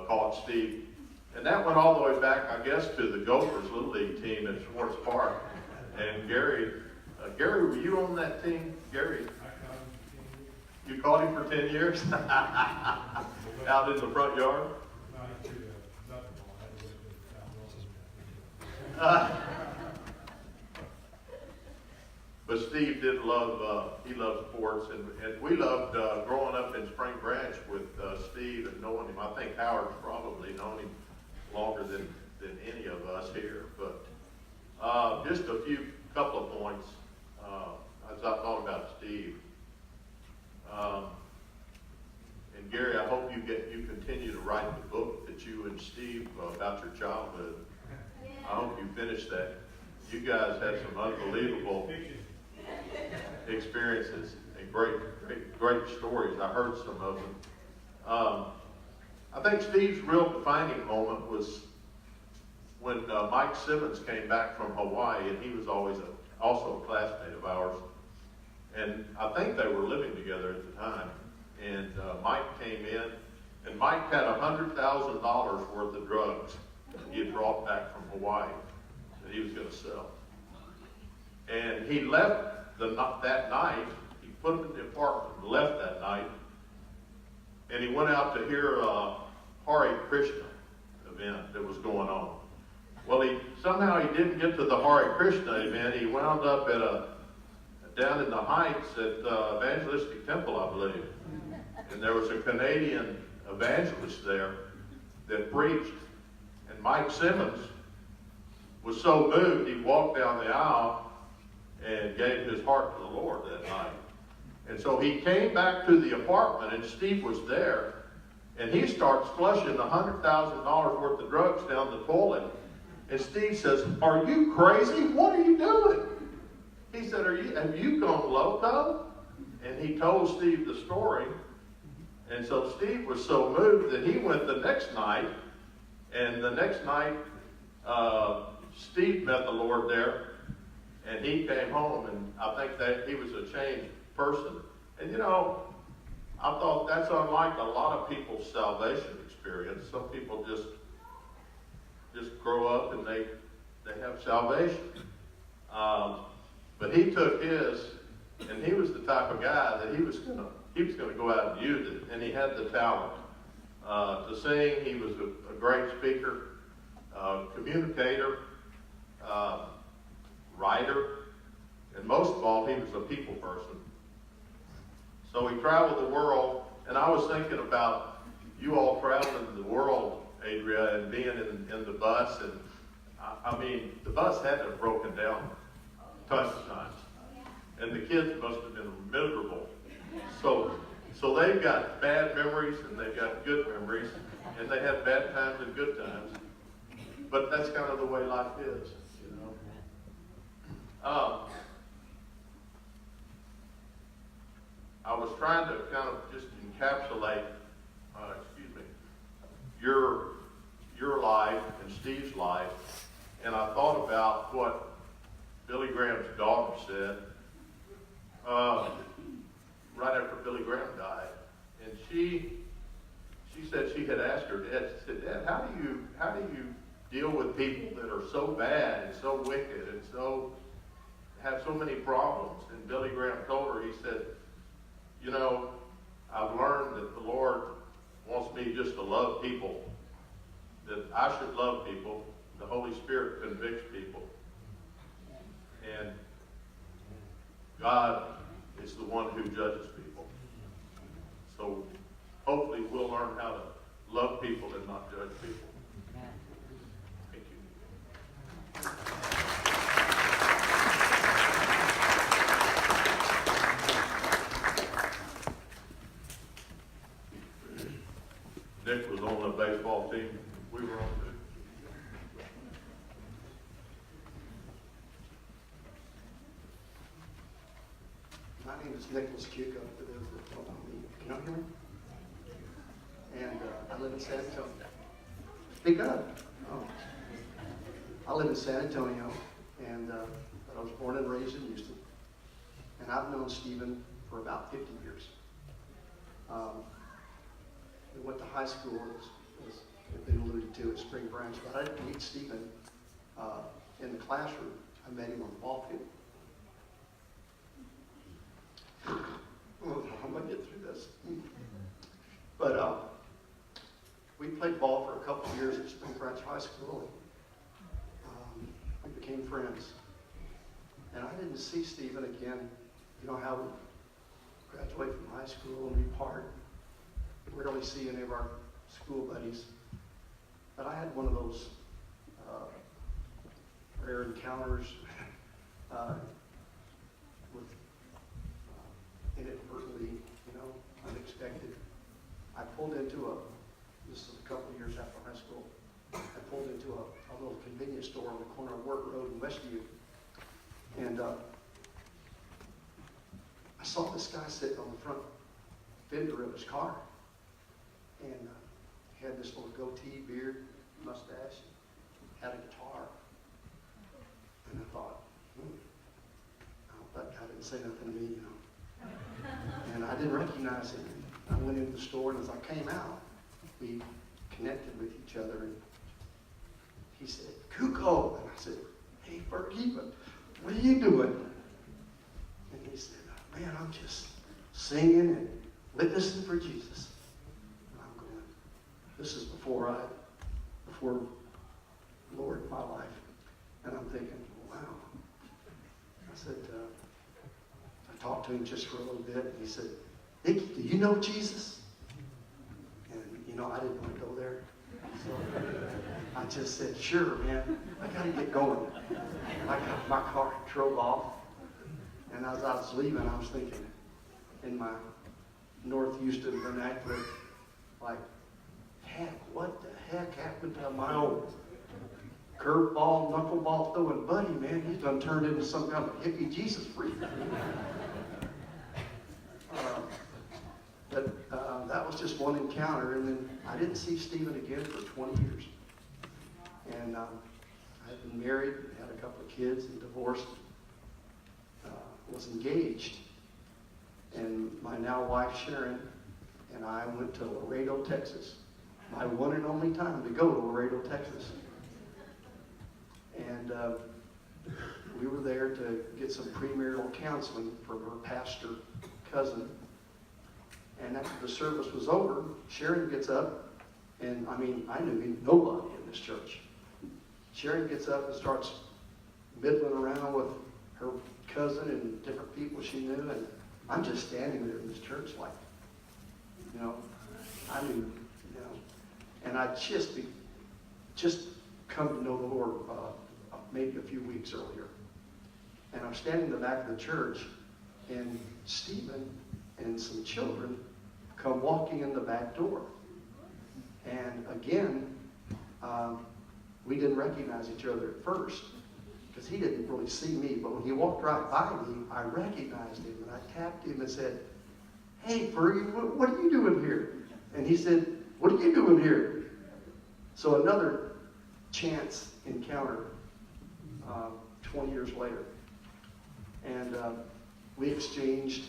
caught Steve. And that went all the way back, I guess, to the Gophers Little League team at Schwartz Park. And Gary, were you on that team? Gary? You caught him for 10 years? Out in the front yard? But Steve did love, he loved sports, and we loved growing up in Spring Branch with Steve and knowing him. I think Howard's probably known him longer than any of us here. But just a couple of points as I thought about Steve. And Gary, I hope you continue to write the book that you and Steve about your childhood. I hope you finish that. You guys had some unbelievable experiences and great stories. I heard some of them. I think Steve's real defining moment was when Mike Simmons came back from Hawaii, and he was always also a classmate of ours. And I think they were living together at the time. And Mike came in, Mike had $100,000 worth of drugs he had brought back from Hawaii that he was going to sell. And he left that night. He put them in the apartment and left that night. And he went out to hear a Hare Krishna event that was going on. Well, somehow he didn't get to the Hare Krishna event. He wound up down in the Heights at Evangelistic Temple, I believe. And there was a Canadian evangelist there that preached. And Mike Simmons was so moved, he walked down the aisle and gave his heart to the Lord that night. And so he came back to the apartment, and Steve was there, and he starts flushing $100,000 worth of drugs down the toilet. And Steve says, "Are you crazy? What are you doing?" He said, "Have you gone loco?" And he told Steve the story. And so Steve was so moved that he went the next night. And the next night, Steve met the Lord there. And he came home, and I think that he was a changed person. And you know, I thought that's unlike a lot of people's salvation experience. Some people just grow up and they have salvation. But he took his, and he was the type of guy that he was gonna go out and use it, and he had the talent to sing. He was a great speaker, communicator, writer, and most of all, he was a people person. So he traveled the world, and I was thinking about you all traveling the world, Adria, and being in the bus, and I mean, the bus had to have broken down tons of times, and the kids must have been miserable. So they've got bad memories and they've got good memories, and they have bad times and good times. But that's kind of the way life is, you know. I was trying to kind of just encapsulate, your life and Steve's life, and I thought about what Billy Graham's daughter said right after Billy Graham died, and she said she had asked her dad. She said, "Dad, how do you deal with people that are so bad and so wicked and so have so many problems?" And Billy Graham told her, he said, "You know, I've learned that the Lord wants me just to love people, that I should love people. The Holy Spirit convicts people. And God is the one who judges people. So hopefully we'll learn how to love people and not judge people." Thank you. Nick was on the baseball team. We were on too. My name is Nicholas Cuco, for those that don't know me. Can you hear me? And I live in San Antonio. Speak up. Oh. I live in San Antonio, and I was born and raised in Houston. And I've known Stephen for about 50 years. We went to high school, as had been alluded to, at Spring Branch, but I didn't meet Stephen in the classroom. I met him on the ball field. I'm going to get through this. But we played ball for a couple of years at Spring Branch High School, and we became friends. And I didn't see Stephen again. You know how we graduate from high school and we part. We rarely see any of our school buddies. But I had one of those rare encounters with inadvertently, unexpected. I pulled into this is a couple of years after high school, I pulled into a little convenience store on the corner of Wirt Road in Westview. And I saw this guy sitting on the front fender of his car. And he had this little goatee, beard, mustache, had a guitar. And I thought, I hope that guy didn't say nothing to me, And I didn't recognize him. I went into the store, and as I came out, we connected with each other. And he said, Kuko. And I said, hey, Fergie, what are you doing? And he said, man, I'm just singing and witnessing for Jesus. And I'm going, this is before Lord in my life. And I'm thinking, wow. I said, I talked to him just for a little bit, and he said, Nicky, do you know Jesus? And, I didn't want to go there. So I just said, sure, man, I got to get going. I got my car, drove off, and as I was leaving, I was thinking, in my North Houston vernacular, like, heck, what the heck happened to my old curveball, knuckleball throwing buddy, man? He's done turned into some kind of hippie Jesus freak. But that was just one encounter, and then I didn't see Stephen again for 20 years. And I had been married, had a couple of kids, and divorced. Was engaged. And my now wife, Sharon, and I went to Laredo, Texas. My one and only time to go to Laredo, Texas. And we were there to get some premarital counseling from her pastor cousin. And after the service was over, Sharon gets up, and I knew nobody in this church. Sharon gets up and starts middling around with her cousin and different people she knew, and I'm just standing there in this church like, I knew, and I just come to know the Lord maybe a few weeks earlier. And I'm standing in the back of the church, and Stephen and some children come walking in the back door. And again, we didn't recognize each other at first, because he didn't really see me. But when he walked right by me, I recognized him, and I tapped him and said, hey, Fergie, what are you doing here? And he said, what are you doing here? So another chance encounter 20 years later. And we exchanged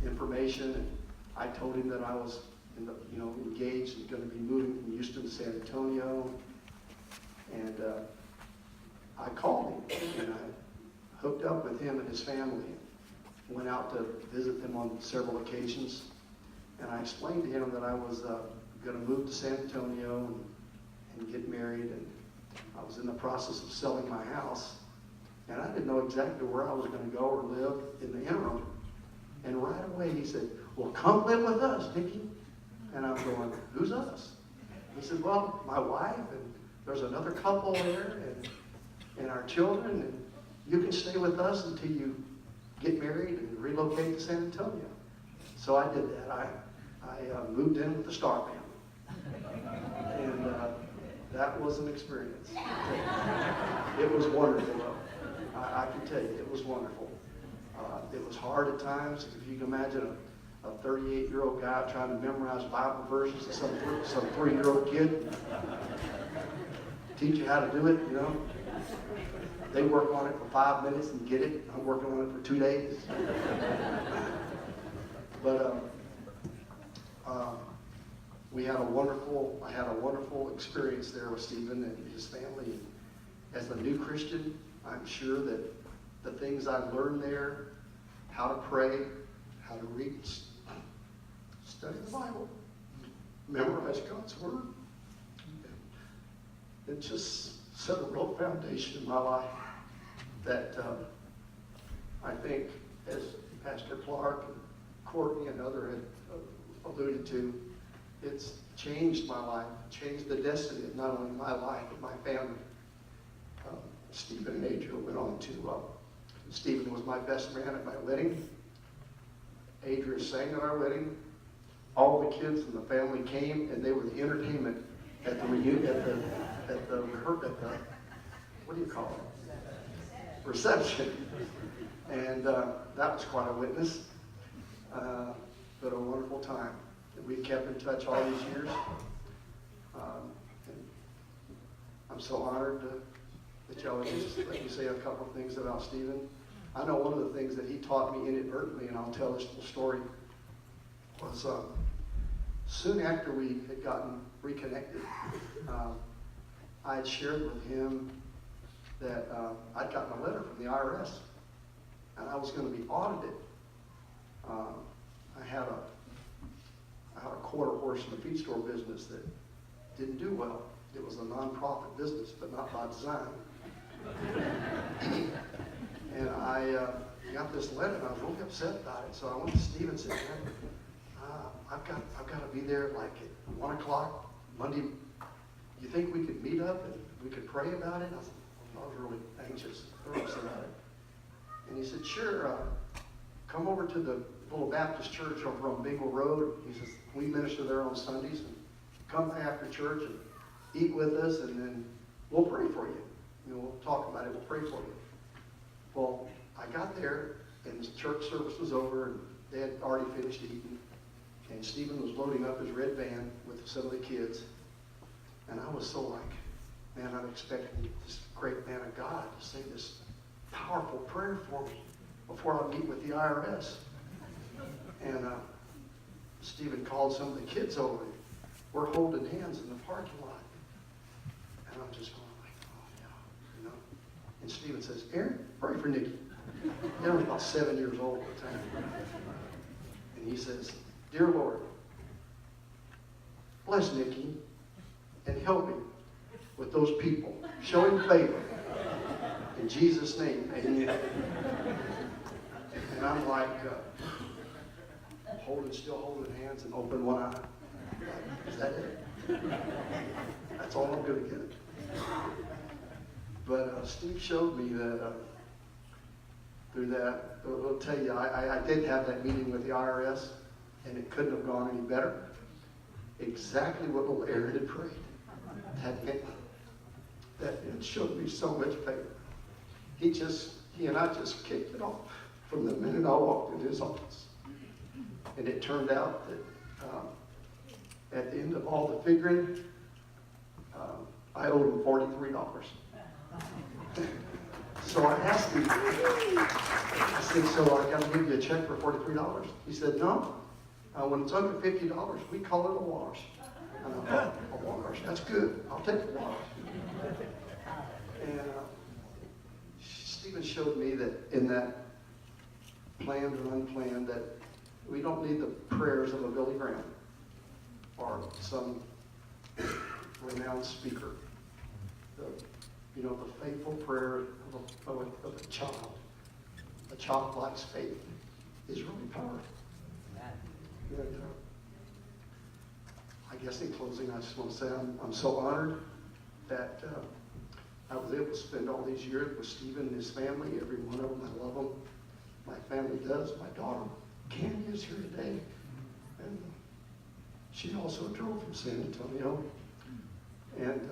information, and I told him that I was engaged and going to be moving from Houston to San Antonio. And I called him, and I hooked up with him and his family, and went out to visit them on several occasions. And I explained to him that I was going to move to San Antonio and get married, and I was in the process of selling my house. And I didn't know exactly where I was going to go or live in the interim. And right away he said, well, come live with us, Nicky. And I'm going, who's us? He said, well, my wife, and there's another couple there, and our children, and you can stay with us until you get married and relocate to San Antonio. So I did that. I moved in with the Star family. And that was an experience. It was wonderful, though. I can tell you, it was wonderful. It was hard at times. If you can imagine a 38-year-old guy trying to memorize Bible verses to some 3-year-old kid. Teach you how to do it, They work on it for 5 minutes and get it. I'm working on it for 2 days. But I had a wonderful experience there with Stephen and his family. As a new Christian, I'm sure that the things I learned there, how to pray, how to read, study the Bible, memorize God's Word, it just set a real foundation in my life that I think, as Pastor Clark and Courtney and others had alluded to, it's changed my life, changed the destiny of not only my life, but my family. Stephen and Adrian went on to, Stephen was my best man at my wedding. Adrian sang at our wedding. All the kids in the family came, and they were the entertainment at the reunion, what do you call it? Reception. And that was quite a witness, but a wonderful time. And we kept in touch all these years. And I'm so honored that y'all would just let me say a couple of things about Stephen. I know one of the things that he taught me inadvertently, and I'll tell this little story, was soon after we had gotten reconnected, I had shared with him that I'd gotten a letter from the IRS, and I was going to be audited. I had a quarter horse in the feed store business that didn't do well. It was a non-profit business, but not by design. And I got this letter, and I was really upset about it. So I went to Steve and said, "Man, I've got to be there like at 1 o'clock Monday. You think we could meet up and we could pray about it?" I was really anxious, nervous about it. And he said, "Sure, come over to the little Baptist church over on Bingle Road." He says, "We minister there on Sundays, and come after church and eat with us, and then we'll pray for you. We'll talk about it, we'll pray for you." Well, I got there, and the church service was over, and they had already finished eating, and Stephen was loading up his red van with some of the kids, and I was so like, man, I'm expecting this great man of God to say this powerful prayer for me before I meet with the IRS. And Stephen called some of the kids over. We're holding hands in the parking lot. And I'm just going like, oh yeah, you know. And Stephen says, "Aaron, pray for Nikki." Aaron was about 7 years old at the time. And he says, "Dear Lord, bless Nikki and help him with those people. Show him favor. In Jesus' name, amen." And I'm like, still holding hands and open one eye. Is that it? That's all I'm going to get. But Steve showed me that through that, I'll tell you, I did have that meeting with the IRS, and it couldn't have gone any better. Exactly what little Aaron had prayed. That it showed me so much favor. He and I just kicked it off from the minute I walked in his office. And it turned out that at the end of all the figuring, I owed him $43. So I asked him, I said, "So I got to give you a check for $43? He said, "No. When it's under $50, we call it a wash." And I thought, "A wash? That's good. I'll take a wash." And Stephen showed me that in that planned or unplanned, that we don't need the prayers of a Billy Graham or some renowned speaker. The faithful prayer of a child. A childlike's faith is really powerful. And, I guess in closing, I just want to say I'm so honored that I was able to spend all these years with Stephen and his family. Every one of them, I love them. My family does. My daughter, Candy, is here today. And she also drove from San Antonio. And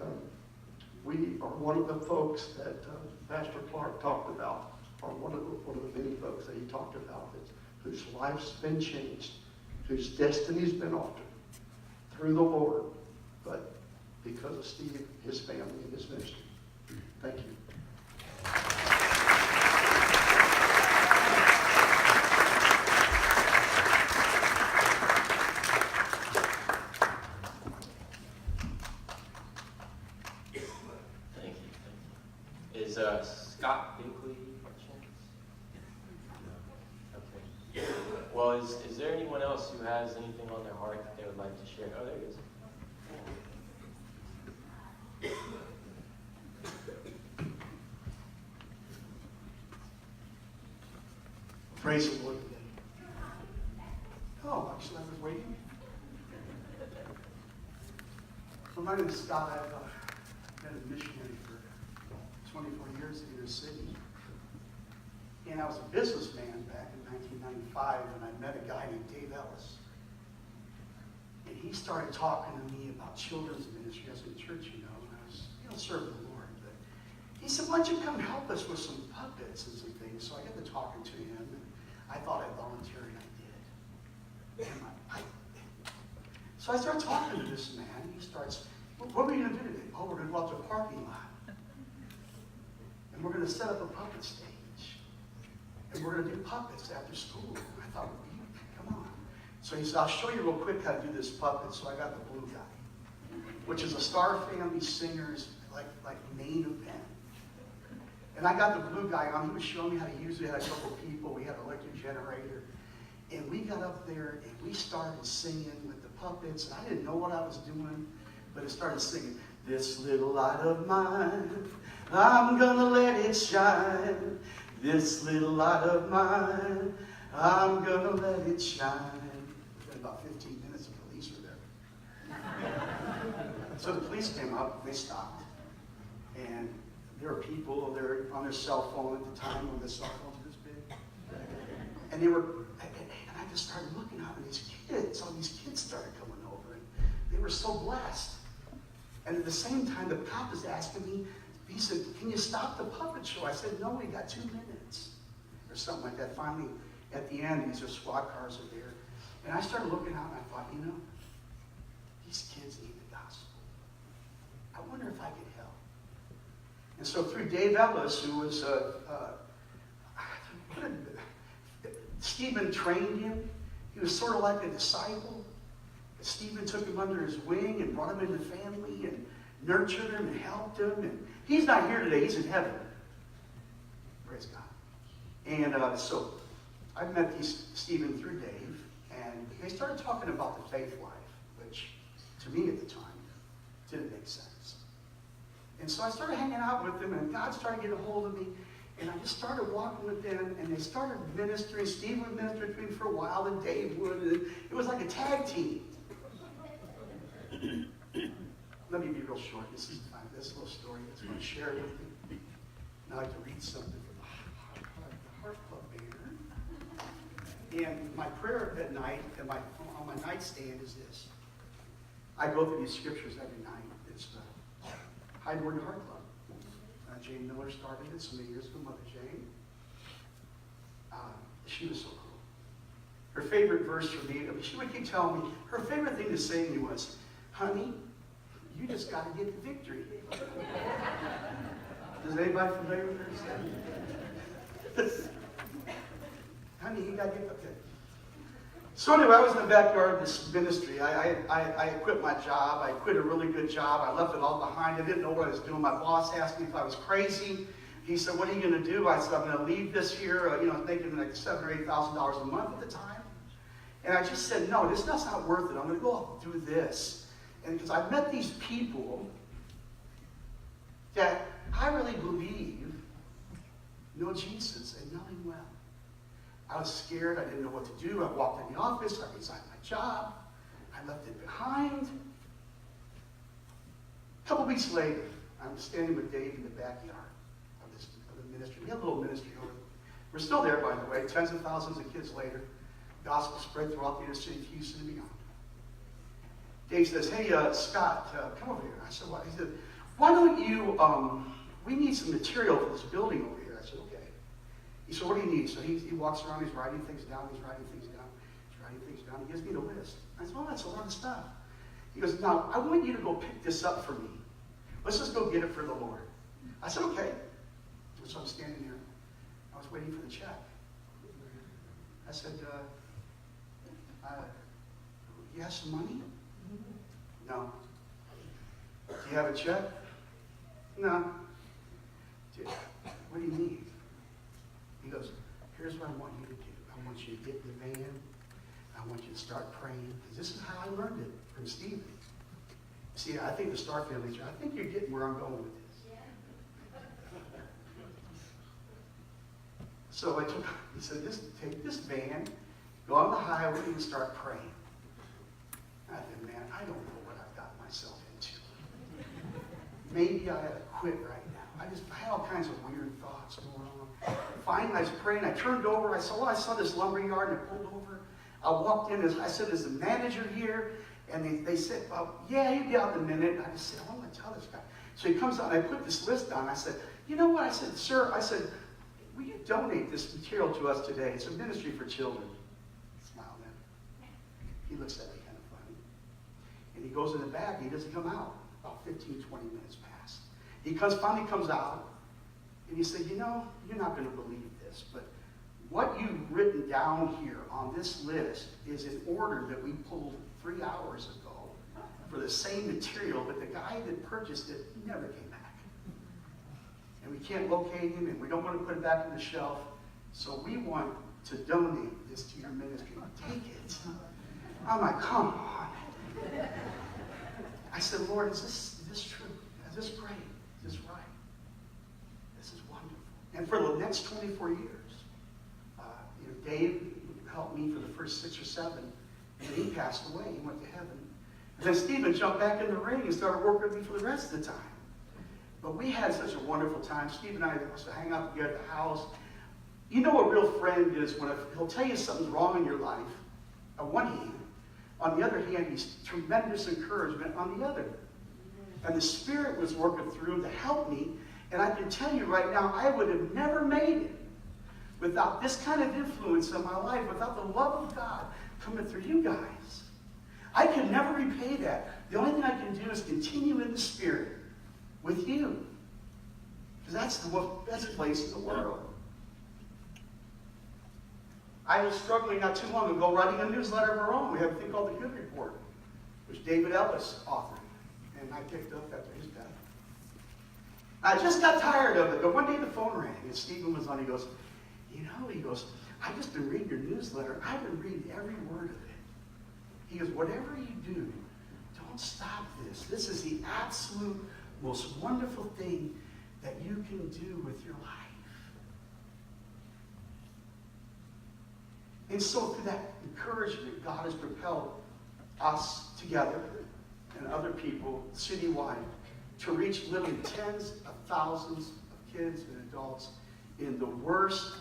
we are one of the folks that Pastor Clark talked about, or one of the many folks that he talked about, whose life's been changed, whose destiny's been altered through the Lord, but because of Steve, his family, and his ministry. Thank you. Thank you. Is Scott Binkley by chance? Okay. Well, is there anyone else who has anything on their heart that they would like to share? Oh, there he is. Praise the Lord today. Oh, actually, I was waiting. Well, my name is Scott. I've been a missionary for 24 years in your city. And I was a businessman back in 1995, and I met a guy named Dave Ellis. And he started talking to me about children's ministry. I was in church, and I was, serving the Lord. But he said, "Why don't you come help us with some puppets and some things?" So I got to talking to him, and I thought I'd volunteer, and I did. And so I start talking to this man. He starts, "What are we going to do today?" "Oh, we're going to go out to a parking lot. And we're going to set up a puppet stage. And we're going to do puppets after school." I thought, come on. So he said, I'll show you real quick how to do this puppet. So I got the blue guy, which is a Star Family Singers, like main event. And I got the blue guy on. He was showing me how to use it. We had a couple people. We had an electric generator. And we got up there and we started singing with the puppets. And I didn't know what I was doing, but it started singing, this little light of mine, I'm gonna let it shine. This little light of mine, I'm gonna let it shine. Within about 15 minutes, the police were there. So the police came up, they stopped. And there were people there on their cell phone at the time when the cell phones were this big. And they were, and I just started looking out, and these kids, all these kids started coming over, and they were so blessed. And at the same time, the cop was asking me, he said, can you stop the puppet show? I said, no, we got 2 minutes. Or something like that. Finally, at the end, these SWAT cars are there. And I started looking out, and I thought, you know, these kids need the gospel. I wonder if I could help. And so through Dave Ellis, who was, Stephen trained him. He was sort of like a disciple. Stephen took him under his wing and brought him into the family and nurtured him and helped him. And he's not here today. He's in heaven. Praise God. And so I met Stephen through Dave, and they started talking about the faith life, which to me at the time didn't make sense. And so I started hanging out with them, and God started getting a hold of me. And I just started walking with them, and they started ministering. Steve would minister to me for a while, and Dave would. And it was like a tag team. Let me be real short. This little story that's going to share with you. Now I like to read something from the Heart Club banner. And my prayer at night, and on my nightstand is this. I go through these scriptures every night. It's the Highborn Heart Club. Jane Miller started it so many years ago, Mother Jane. She was so cool. Her favorite verse for me, she would keep telling me, her favorite thing to say to me was, honey, you just got to get the victory. Is anybody familiar with her? Honey, you got to get the victory. So anyway, I was in the backyard of this ministry. I quit my job. I quit a really good job. I left it all behind. I didn't know what I was doing. My boss asked me if I was crazy. He said, what are you going to do? I said, I'm going to leave this here, making like $7,000 or $8,000 a month at the time. And I just said, no, this is not worth it. I'm going to go do this. And because I met these people that I really believe know Jesus and know him well. I was scared. I didn't know what to do. I walked in the office. I resigned my job. I left it behind. A couple weeks later, I'm standing with Dave in the backyard of the ministry. We had a little ministry over there. We're still there, by the way, tens of thousands of kids later. Gospel spread throughout the inner city of Houston and beyond. Dave says, hey, Scott, come over here. I said, what? He said, why don't you, we need some material for this building over here. I said, okay. He said, what do you need? So he walks around, he's writing things down, he's writing things down, he's writing things down. He gives me the list. I said, oh, that's a lot of stuff. He goes, now, I want you to go pick this up for me. Let's just go get it for the Lord. I said, okay. So I'm standing there. I was waiting for the check. I said, you have some money? No. Do you have a check? No. What do you need? He goes, here's what I want you to do. I want you to get in the van. I want you to start praying. Because this is how I learned it from Stephen. See, I think the Star Family, I think you're getting where I'm going with this. So he said, take this van, go on the highway and start praying. I said, man, I don't know what I've gotten myself into. Maybe I ought to quit right now. I had all kinds of weird thoughts going on. Finally, I was praying. I turned over. I saw this lumber yard, and I pulled over. I walked in. I said, is the manager here? And they said, yeah, he'll be out in a minute. And I just said, I'm going to tell this guy. So he comes out, and I put this list down. I said, you know what? I said, sir, will you donate this material to us today? It's a ministry for children. He smiled at me. He looks at me kind of funny. And he goes in the back. He doesn't come out. About 15, 20 minutes past. He finally comes out, and he said, you're not going to believe this, but what you've written down here on this list is an order that we pulled 3 hours ago for the same material, but the guy that purchased it never came back. And we can't locate him, and we don't want to put it back on the shelf. So we want to donate this to your ministry. Take it. I'm like, come on. I said, Lord, is this true? Is this great? Is this right? This is wonderful. And for the next 24 years, Dave helped me for the first 6 or 7, and he passed away. He went to heaven. And then Stephen jumped back in the ring and started working with me for the rest of the time. But we had such a wonderful time. Steve and I used to hang out together at the house. You know a real friend is when he'll tell you something's wrong in your life, on one hand. On the other hand, he's tremendous encouragement on the other. And the Spirit was working through him to help me. And I can tell you right now, I would have never made it without this kind of influence in my life, without the love of God coming through you guys. I can never repay that. The only thing I can do is continue in the Spirit with you. Because that's the best place in the world. I was struggling not too long ago writing a newsletter of our own. We have a thing called the Good Report, which David Ellis authored. And I picked up after his death. I just got tired of it, but one day the phone rang, and Stephen was on. He goes, I've just been reading your newsletter. I've been reading every word of it. He goes, whatever you do, don't stop this. This is the absolute most wonderful thing that you can do with your life. And so through that encouragement, God has propelled us together and other people citywide to reach literally tens of thousands of kids and adults in the worst,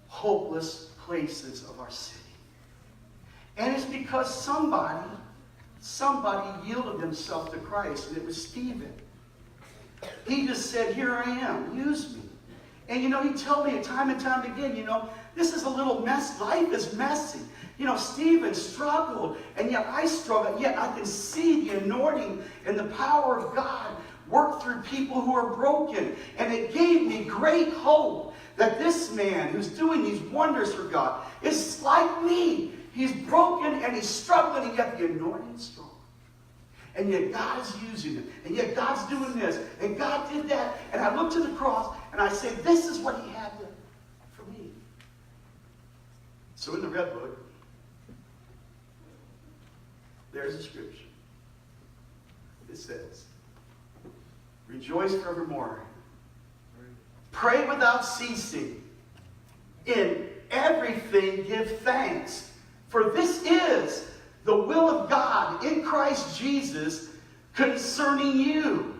hopeless places of our city. And it's because somebody yielded himself to Christ, and it was Stephen. He just said, here I am, use me. And he told me time and time again, this is a little mess. Life is messy. Stephen struggled, and yet I struggled. Yet I can see the anointing and the power of God work through people who are broken. And it gave me great hope that this man who's doing these wonders for God is like me. He's broken and he's struggling, and yet the anointing is strong. And yet God is using him. And yet God's doing this. And God did that. And I look to the cross and I say, this is what he had for me. So in the Red Book, there's a scripture. It says, rejoice forevermore. Pray without ceasing. In everything give thanks. For this is the will of God in Christ Jesus concerning you.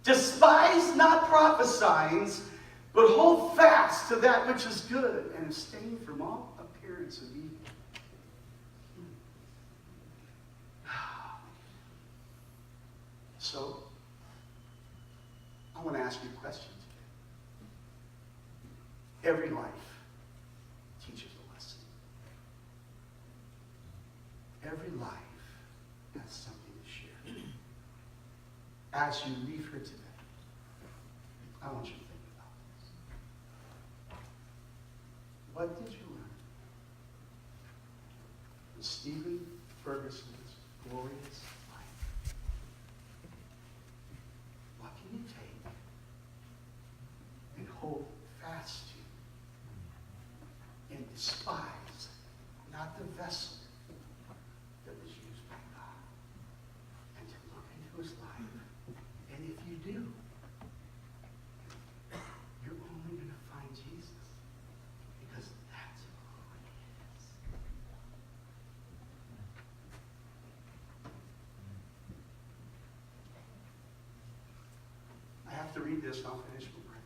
Despise not prophesying, but hold fast to that which is good, and abstain from all appearance of evil. So, I want to ask you a question today. Every life teaches a lesson. Every life has something to share. As you leave here today, I want you to think about this. What did you learn from Stephen Ferguson's glorious life? What can you take and hold fast to and despise, not the vessel that was used by God, and to look into his life? And if you do, you're only going to find Jesus, because that's who he is. I have to read this and I'll finish with prayer.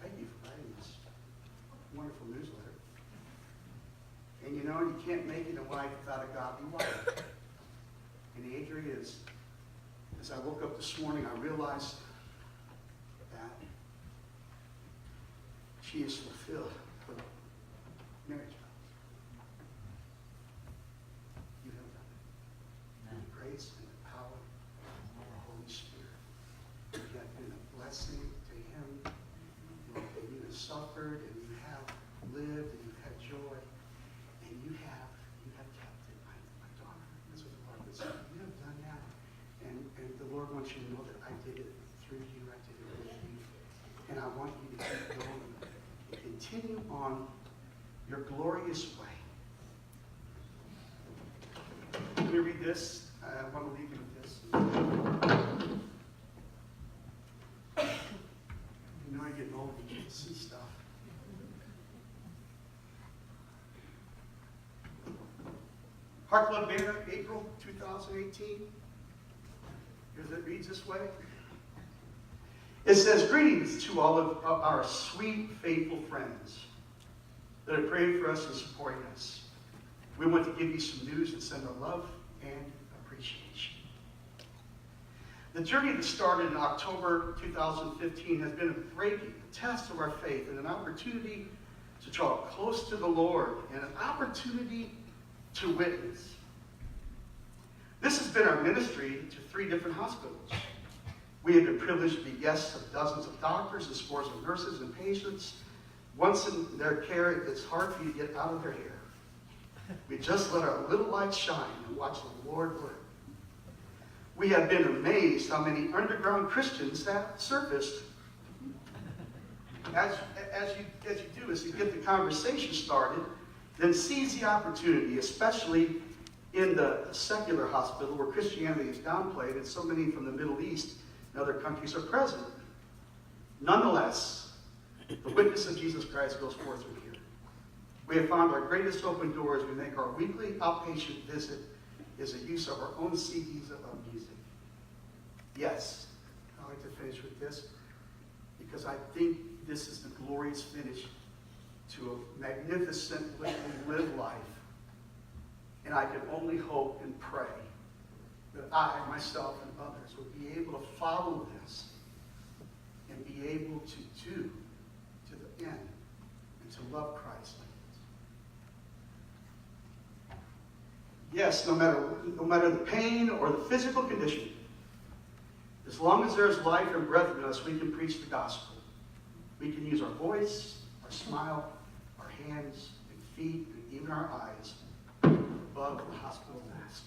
Thank you for writing this wonderful newsletter. And you can't make it in life without a godly wife. And Adria is, as I woke up this morning, I realized that she has fulfilled her marriage vows. You have done it. And the grace and the power of the Holy Spirit. You have been a blessing to him on your glorious way. Let me read this. I want to leave you with this. You know, you're getting old, you can't see stuff. Heart Club banner, April 2018. Here's it reads this way. It says, greetings to all of our sweet, faithful friends that have prayed for us and supporting us. We want to give you some news and send our love and appreciation. The journey that started in October 2015 has been a great test of our faith and an opportunity to draw close to the Lord and an opportunity to witness. This has been our ministry to 3 different hospitals. We have been privileged to be guests of dozens of doctors and scores of nurses and patients. Once in their care, it's hard for you to get out of their hair. We just let our little light shine and watch the Lord work. We have been amazed how many underground Christians have surfaced. As you do, as you get the conversation started, then seize the opportunity, especially in the secular hospital where Christianity is downplayed and so many from the Middle East and other countries are present. Nonetheless, the witness of Jesus Christ goes forth from here. We have found our greatest open door as we make our weekly outpatient visit is a use of our own CDs of music. Yes, I like to finish with this because I think this is the glorious finish to a magnificently lived life. And I can only hope and pray that I, myself, and others will be able to follow this and be able to do to the end and to love Christ like this. Yes, no matter the pain or the physical condition, as long as there is life and breath in us, we can preach the gospel. We can use our voice, our smile, our hands and feet, and even our eyes above the hospital mask.